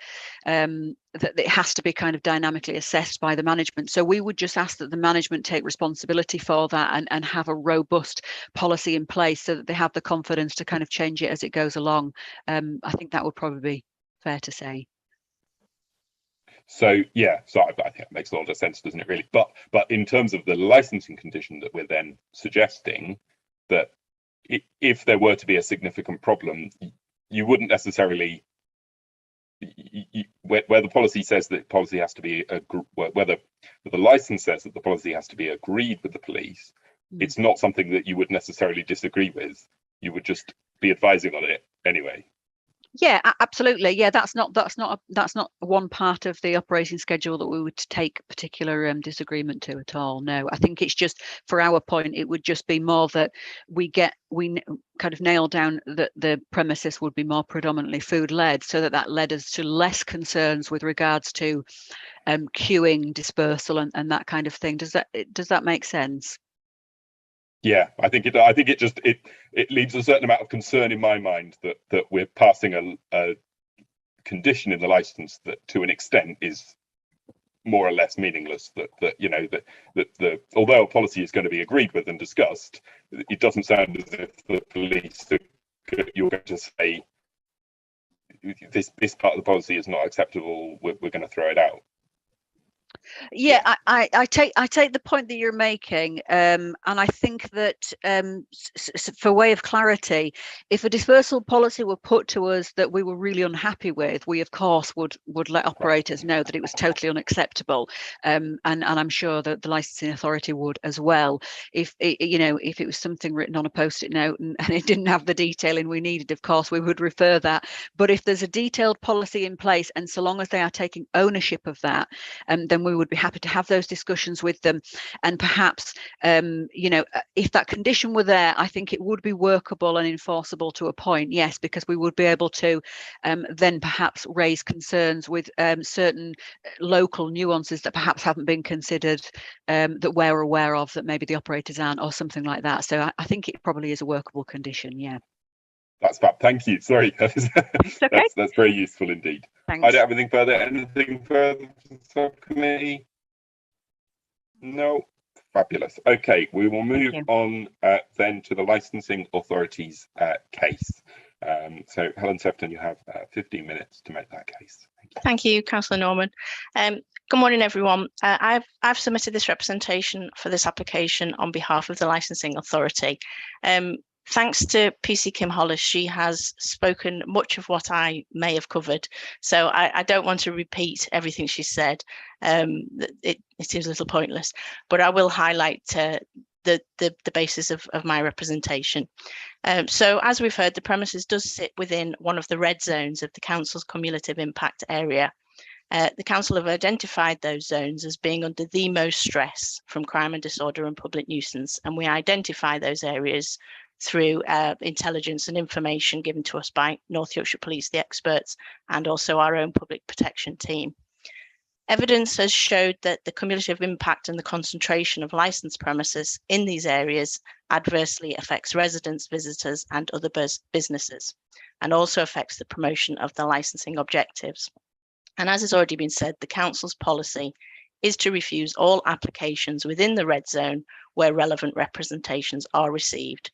that it has to be kind of dynamically assessed by the management. So we would just ask that the management take responsibility for that and have a robust policy in place so that they have the confidence to kind of change it as it goes along. I think that would probably be fair to say. So yeah, so I think it makes a lot of sense, doesn't it, really? But in terms of the licensing condition that we're then suggesting, that if there were to be a significant problem, you wouldn't necessarily, where the policy says that policy has to be whether the license says that the policy has to be agreed with the police, it's not something that you would necessarily disagree with. You would just be advising on it anyway. Yeah, absolutely. Yeah, that's not one part of the operating schedule that we would take particular disagreement to at all. No, I think it's just, for our point, it would just be more that we kind of nail down that the premises would be more predominantly food led, so that led us to less concerns with regards to queuing, dispersal, and that kind of thing. Does that make sense? Yeah, I think it leaves a certain amount of concern in my mind that we're passing a condition in the license that, to an extent, is more or less meaningless. That although a policy is going to be agreed with and discussed, it doesn't sound as if the police you're going to say this part of the policy is not acceptable. We're going to throw it out. Yeah, I take the point that you're making, and I think that for way of clarity, if a dispersal policy were put to us that we were really unhappy with, we of course would let operators know that it was totally unacceptable, and I'm sure that the licensing authority would as well. If it was something written on a post-it note and it didn't have the detailing we needed, of course we would refer that. But if there's a detailed policy in place, and so long as they are taking ownership of that, then we would be happy to have those discussions with them. And perhaps if that condition were there, I think it would be workable and enforceable to a point, yes, because we would be able to then perhaps raise concerns with certain local nuances that perhaps haven't been considered, that we're aware of, that maybe the operators aren't, or something like that. So I think it probably is a workable condition. Yeah, that's fab. Thank you. Sorry, okay. That's very useful indeed. Thanks. I don't have anything further. Anything further from the subcommittee? No. Fabulous. Okay, we will move on then to the licensing authority's case. So Helen Sefton, you have 15 minutes to make that case. Thank you, Councillor Norman. Good morning, everyone. I've submitted this representation for this application on behalf of the licensing authority. Thanks to PC Kim Hollis, she has spoken much of what I may have covered, so I don't want to repeat everything she said. It seems a little pointless, but I will highlight the basis of my representation. So as we've heard, the premises does sit within one of the red zones of the council's cumulative impact area. The council have identified those zones as being under the most stress from crime and disorder and public nuisance, and we identify those areas through intelligence and information given to us by North Yorkshire Police, the experts, and also our own public protection team. Evidence has showed that the cumulative impact and the concentration of licensed premises in these areas adversely affects residents, visitors, and other businesses, and also affects the promotion of the licensing objectives. And as has already been said, the council's policy is to refuse all applications within the red zone where relevant representations are received,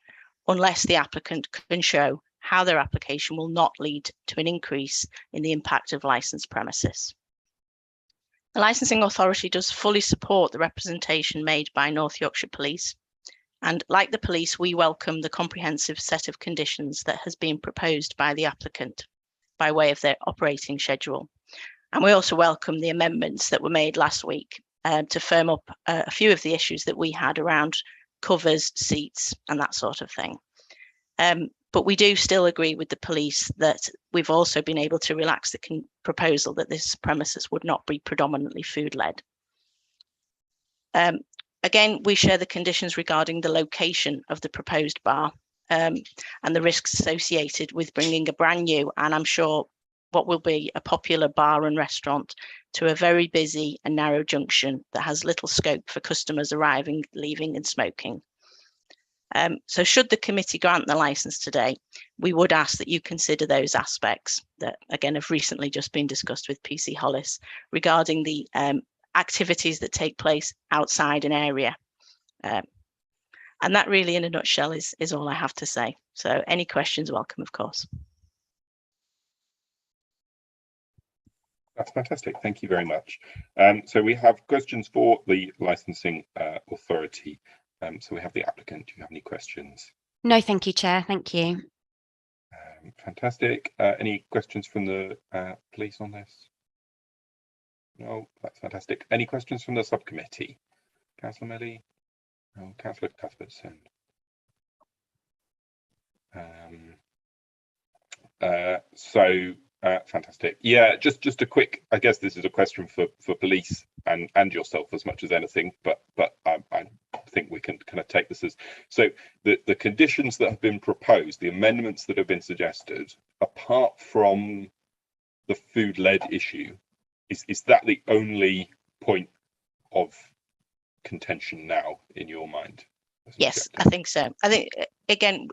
unless the applicant can show how their application will not lead to an increase in the impact of licensed premises. The licensing authority does fully support the representation made by North Yorkshire Police, and like the police, we welcome the comprehensive set of conditions that has been proposed by the applicant by way of their operating schedule. And we also welcome the amendments that were made last week to firm up a few of the issues that we had around covers, seats, and that sort of thing. But we do still agree with the police that we've also been able to relax the proposal that this premises would not be predominantly food-led. Again, we share the conditions regarding the location of the proposed bar and the risks associated with bringing a brand new, and I'm sure what will be a popular bar and restaurant, to a very busy and narrow junction that has little scope for customers arriving, leaving and smoking. So should the committee grant the licence today, we would ask that you consider those aspects that, again, have recently just been discussed with PC Hollis regarding the activities that take place outside an area. And that really, in a nutshell, is all I have to say. So any questions, welcome, of course. That's fantastic. Thank you very much. So we have questions for the licensing authority. So we have the applicant. Do you have any questions? No, thank you, Chair. Thank you. Fantastic. Any questions from the police on this? No, that's fantastic. Any questions from the subcommittee? Councillor Melly? No, Councillor Cuthbertson. Fantastic. Yeah, just a quick, I guess this is a question for police and yourself as much as anything, but I think we can kind of take this as, so the conditions that have been proposed, the amendments that have been suggested, apart from the food-led issue, is that the only point of contention now in your mind? Yes, I think so. I think, again,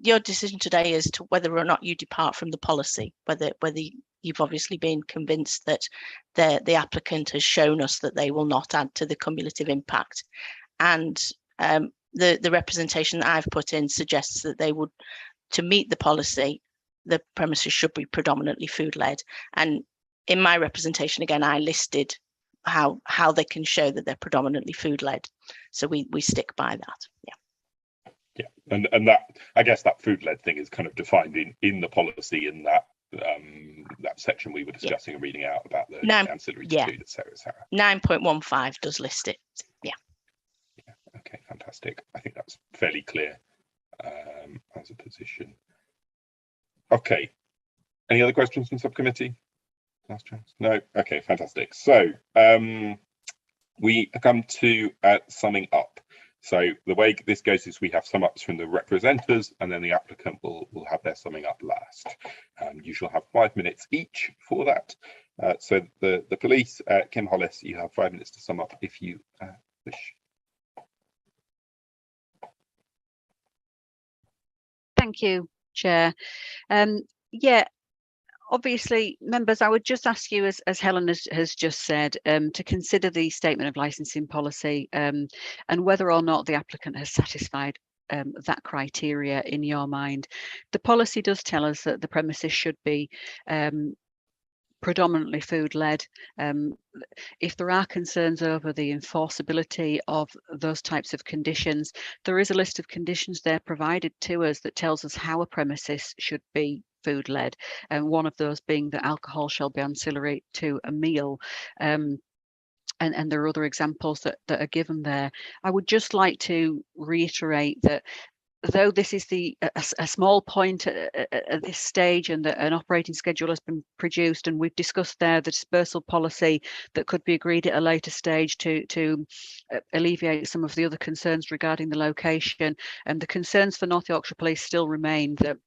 your decision today as to whether or not you depart from the policy, whether you've obviously been convinced that the applicant has shown us that they will not add to the cumulative impact, and the representation that I've put in suggests that they would, to meet the policy, the premises should be predominantly food-led. And in my representation, again, I listed how they can show that they're predominantly food-led. So we stick by that. Yeah. Yeah, and that, I guess that food-led thing is kind of defined in the policy, in that that section we were discussing and reading out about the ancillary to food, etc. 9.15 does list it. Yeah. Okay, fantastic. I think that's fairly clear as a position. Okay. Any other questions from subcommittee? Last chance. No. Okay, fantastic. So we come to summing up. So the way this goes is we have sum ups from the representatives, and then the applicant will have their summing up last. You shall have 5 minutes each for that. So the police, Kim Hollis, you have 5 minutes to sum up if you wish. Thank you, Chair. Yeah, obviously, members, I would just ask you, as Helen has just said, to consider the statement of licensing policy and whether or not the applicant has satisfied that criteria in your mind. The policy does tell us that the premises should be predominantly food-led. If there are concerns over the enforceability of those types of conditions, there is a list of conditions there provided to us that tells us how a premises should be food-led, and one of those being that alcohol shall be ancillary to a meal. And there are other examples that are given there. I would just like to reiterate that though this is a small point at this stage, and that an operating schedule has been produced, and we've discussed there the dispersal policy that could be agreed at a later stage to alleviate some of the other concerns regarding the location, and the concerns for North Yorkshire Police still remain. That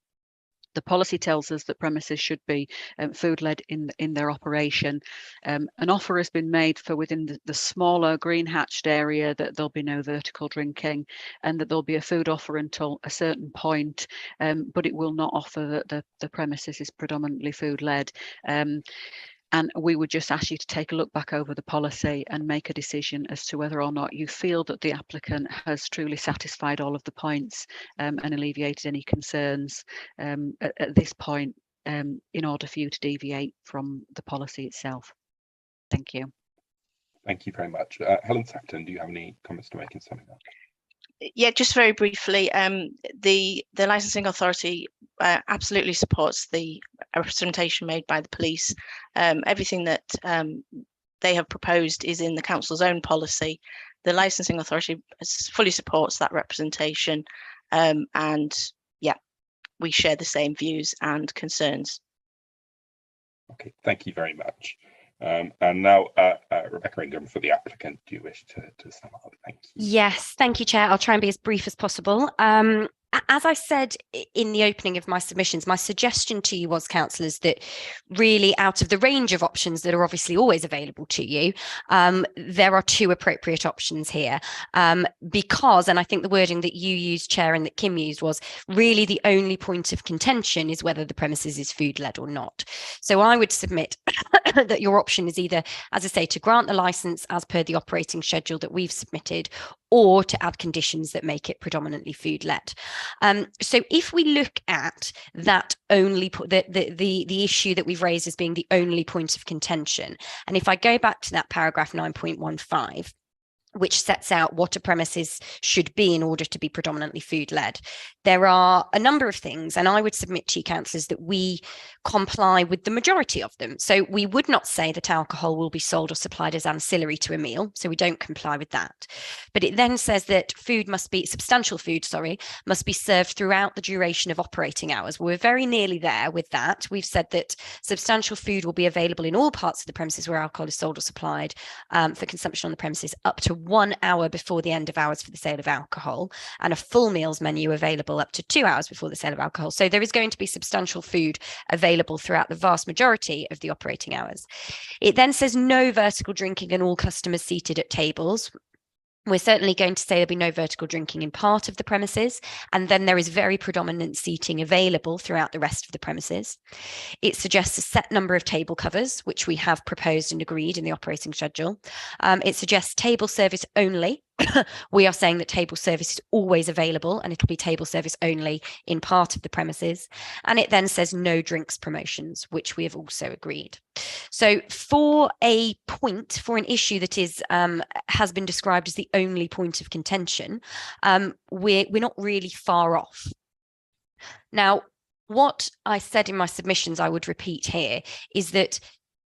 the policy tells us that premises should be food-led in their operation. An offer has been made for within the smaller green hatched area that there'll be no vertical drinking, and that there'll be a food offer until a certain point, but it will not offer that the premises is predominantly food-led. And we would just ask you to take a look back over the policy and make a decision as to whether or not you feel that the applicant has truly satisfied all of the points and alleviated any concerns at this point in order for you to deviate from the policy itself. Thank you. Thank you very much. Helen Sefton, do you have any comments to make in summing up? Yeah, just very briefly, the licensing authority absolutely supports the representation made by the police. Everything that they have proposed is in the council's own policy. The licensing authority fully supports that representation, and yeah, we share the same views and concerns. Okay, thank you very much. And now, Rebecca Ingham for the applicant, do you wish to sum up? Thank you. Yes, thank you, Chair. I'll try and be as brief as possible. As I said in the opening of my submissions, my suggestion to you was, councillors, that really out of the range of options that are obviously always available to you, there are two appropriate options here. Because, and I think the wording that you used, Chair, and that Kim used was really the only point of contention is whether the premises is food-led or not. So I would submit that your option is either, as I say, to grant the licence as per the operating schedule that we've submitted, or to add conditions that make it predominantly food-led. So if we look at that only the issue that we've raised as being the only point of contention, and if I go back to that paragraph 9.15, which sets out what a premises should be in order to be predominantly food-led, there are a number of things, and I would submit to you, councillors, that we comply with the majority of them. So we would not say that alcohol will be sold or supplied as ancillary to a meal, so we don't comply with that. But it then says that substantial food, must be served throughout the duration of operating hours. We're very nearly there with that. We've said that substantial food will be available in all parts of the premises where alcohol is sold or supplied for consumption on the premises up to 1 hour before the end of hours for the sale of alcohol, and a full meals menu available up to 2 hours before the sale of alcohol. So there is going to be substantial food available throughout the vast majority of the operating hours. It then says no vertical drinking and all customers seated at tables. We're certainly going to say there'll be no vertical drinking in part of the premises, and then there is very predominant seating available throughout the rest of the premises. It suggests a set number of table covers, which we have proposed and agreed in the operating schedule. It suggests table service only. We are saying that table service is always available, and it'll be table service only in part of the premises. And it then says no drinks promotions, which we have also agreed. So for an issue that is has been described as the only point of contention, we're not really far off. Now, what I said in my submissions, I would repeat here, is that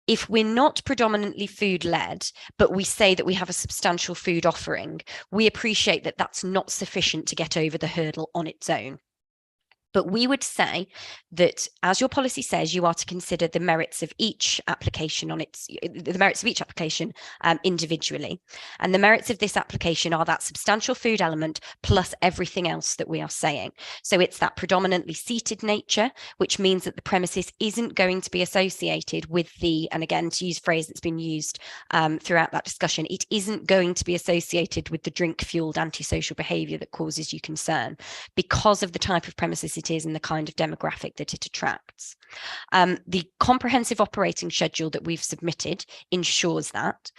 if we're not predominantly food-led, but we say that we have a substantial food offering, we appreciate that that's not sufficient to get over the hurdle on its own. But we would say that, as your policy says, you are to consider the merits of each application individually. And the merits of this application are that substantial food element plus everything else that we are saying. So it's that predominantly seated nature, which means that the premises isn't going to be associated with and again, to use a phrase that's been used throughout that discussion, it isn't going to be associated with the drink-fueled antisocial behaviour that causes you concern because of the type of premises it is and the kind of demographic that it attracts. The comprehensive operating schedule that we've submitted ensures that.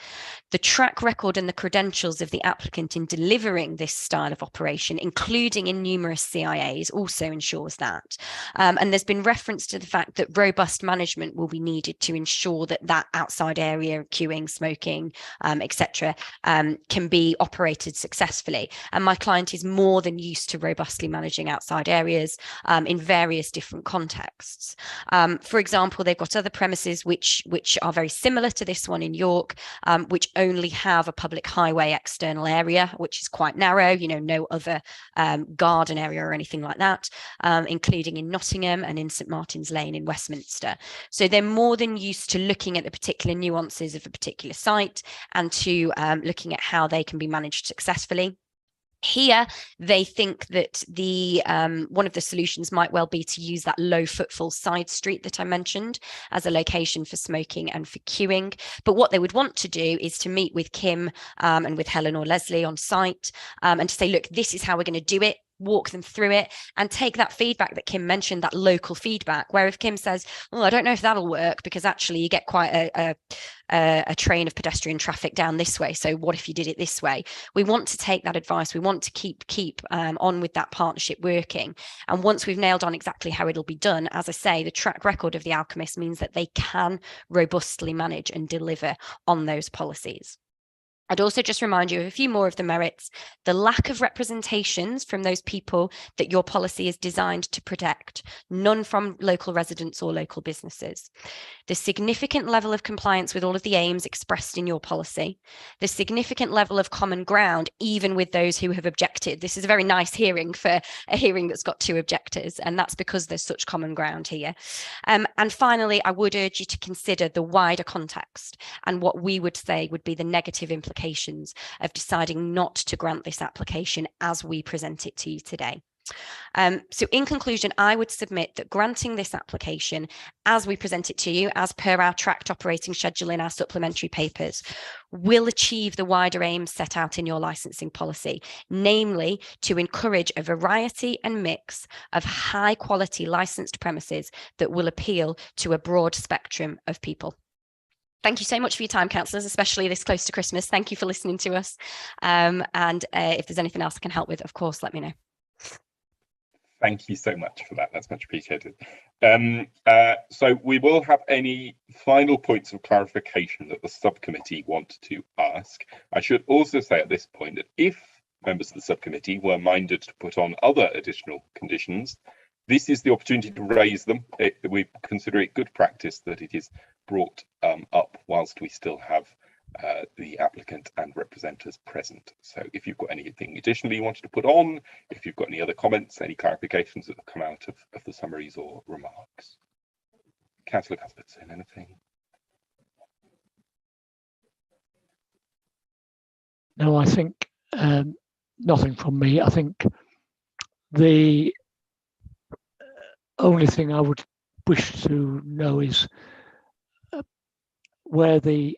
The track record and the credentials of the applicant in delivering this style of operation, including in numerous CIAs, also ensures that. And there's been reference to the fact that robust management will be needed to ensure that that outside area, queuing, smoking, etc., can be operated successfully. And my client is more than used to robustly managing outside areas in various different contexts. For example, they've got other premises which are very similar to this one in York, which only have a public highway external area, which is quite narrow, no other garden area or anything like that, including in Nottingham and in St Martin's Lane in Westminster. So they're more than used to looking at the particular nuances of a particular site and to looking at how they can be managed successfully. Here, they think that one of the solutions might well be to use that low footfall side street that I mentioned as a location for smoking and for queuing. But what they would want to do is to meet with Kim and with Helen or Leslie on site and to say, look, this is how we're going to do it. Walk them through it and take that feedback that Kim mentioned, that local feedback, where if Kim says, I don't know if that'll work because actually you get quite a train of pedestrian traffic down this way, so what if you did it this way? We want to take that advice. We want to keep on with that partnership working. And once we've nailed on exactly how it'll be done, as I say, the track record of the Alchemist means that they can robustly manage and deliver on those policies. I'd also just remind you of a few more of the merits: the lack of representations from those people that your policy is designed to protect, none from local residents or local businesses, the significant level of compliance with all of the aims expressed in your policy, the significant level of common ground, even with those who have objected. This is a very nice hearing for a hearing that's got 2 objectors, and that's because there's such common ground here. And finally, I would urge you to consider the wider context and what we would say would be the negative implications of deciding not to grant this application as we present it to you today. So in conclusion, I would submit that granting this application as we present it to you, as per our tracked operating schedule in our supplementary papers, will achieve the wider aims set out in your licensing policy, namely to encourage a variety and mix of high quality licensed premises that will appeal to a broad spectrum of people. Thank you so much for your time, councillors, especially this close to Christmas. Thank you for listening to us. And if there's anything else I can help with, of course, let me know. Thank you so much for that. That's much appreciated. So we will have any final points of clarification that the subcommittee want to ask. I should also say at this point that if members of the subcommittee were minded to put on other additional conditions, this is the opportunity to raise them. We consider it good practice that it is brought up whilst we still have the applicant and representatives present. So if you've got anything additionally you wanted to put on, if you've got any other comments, any clarifications that have come out of the summaries or remarks. Councillor Cuthbertson, anything? No, I think nothing from me. I think the only thing I would wish to know is where the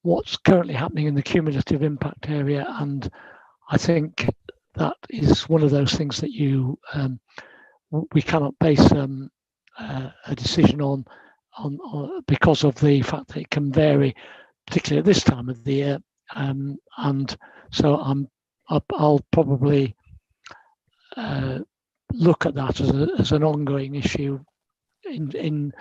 what's currently happening in the cumulative impact area, and I think that is one of those things that you we cannot base a decision on because of the fact that it can vary, particularly at this time of the year, and so I'll probably look at that as an ongoing issue in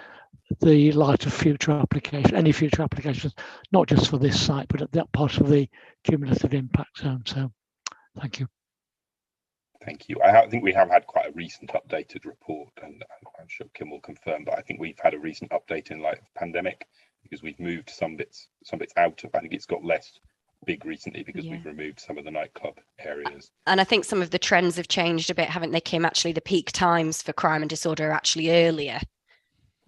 the light of future application, any future applications, not just for this site, but at that part of the cumulative impact zone. So thank you. Thank you. I think we have had quite a recent updated report, and I'm sure Kim will confirm, but I think we've had a recent update in light of pandemic because we've moved some bits out of, I think it's got less big recently because we've removed some of the nightclub areas. And I think some of the trends have changed a bit, haven't they, Kim? Actually, the peak times for crime and disorder are actually earlier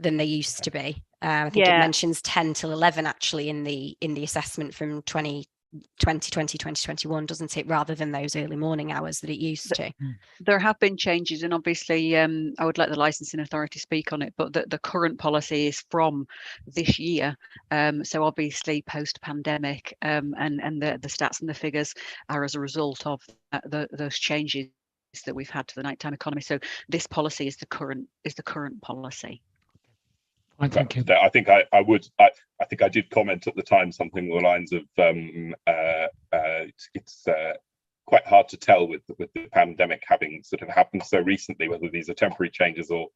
than they used to be. I think it mentions 10 till 11 actually in the assessment from 2020, 2021, doesn't it, rather than those early morning hours that it used to. There have been changes, and obviously I would let the licensing authority speak on it, but the current policy is from this year, so obviously post pandemic, and the stats and the figures are as a result of those changes that we've had to the nighttime economy. So this policy is the current policy. Thank you. I think I think I did comment at the time something along the lines of it's quite hard to tell with the pandemic having sort of happened so recently whether these are temporary changes or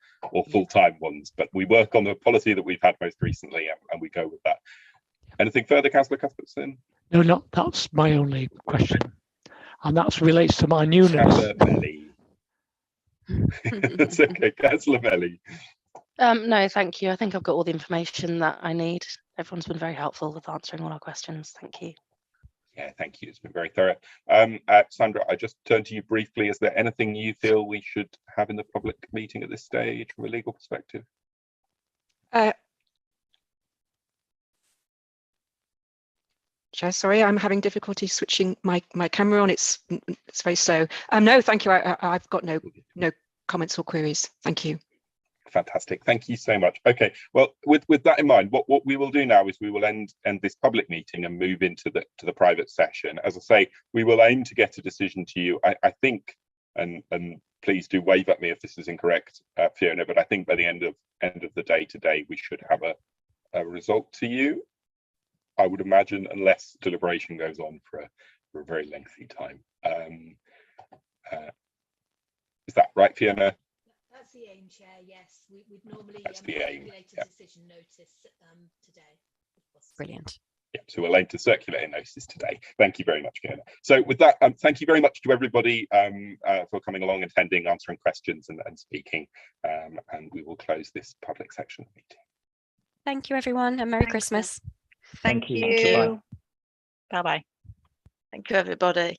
full-time ones. But we work on the policy that we've had most recently, and we go with that. Anything further, Councillor Cuthbertson? No, that's my only question, and that relates to my newness. Councillor Melly. That's okay, Councillor Melly. No, thank you. I think I've got all the information that I need. Everyone's been very helpful with answering all our questions. Thank you. Yeah, thank you. It's been very thorough. Sandra, I just turn to you briefly. Is there anything you feel we should have in the public meeting at this stage from a legal perspective? Chair, sorry, I'm having difficulty switching my camera on. It's very slow. No, thank you. I've got no comments or queries. Thank you. Fantastic, thank you so much. Okay, well, with that in mind, what we will do now is we will end this public meeting and move into the private session. As I say, we will aim to get a decision to you. I think, and please do wave at me if this is incorrect, Fiona, but I think by the end of the day today we should have a result to you, I would imagine, unless deliberation goes on for a very lengthy time. Is that right, Fiona? That's the aim, Chair. Yes, we'd normally circulate a decision notice today. Brilliant. Yeah, so we'll aim to circulate notices today. Thank you very much, Fiona. So with that, thank you very much to everybody for coming along, attending, answering questions and speaking. And we will close this public section of the meeting. Thank you, everyone, and Merry Christmas. Thank you. Thank you. Bye-bye. Thank you, everybody.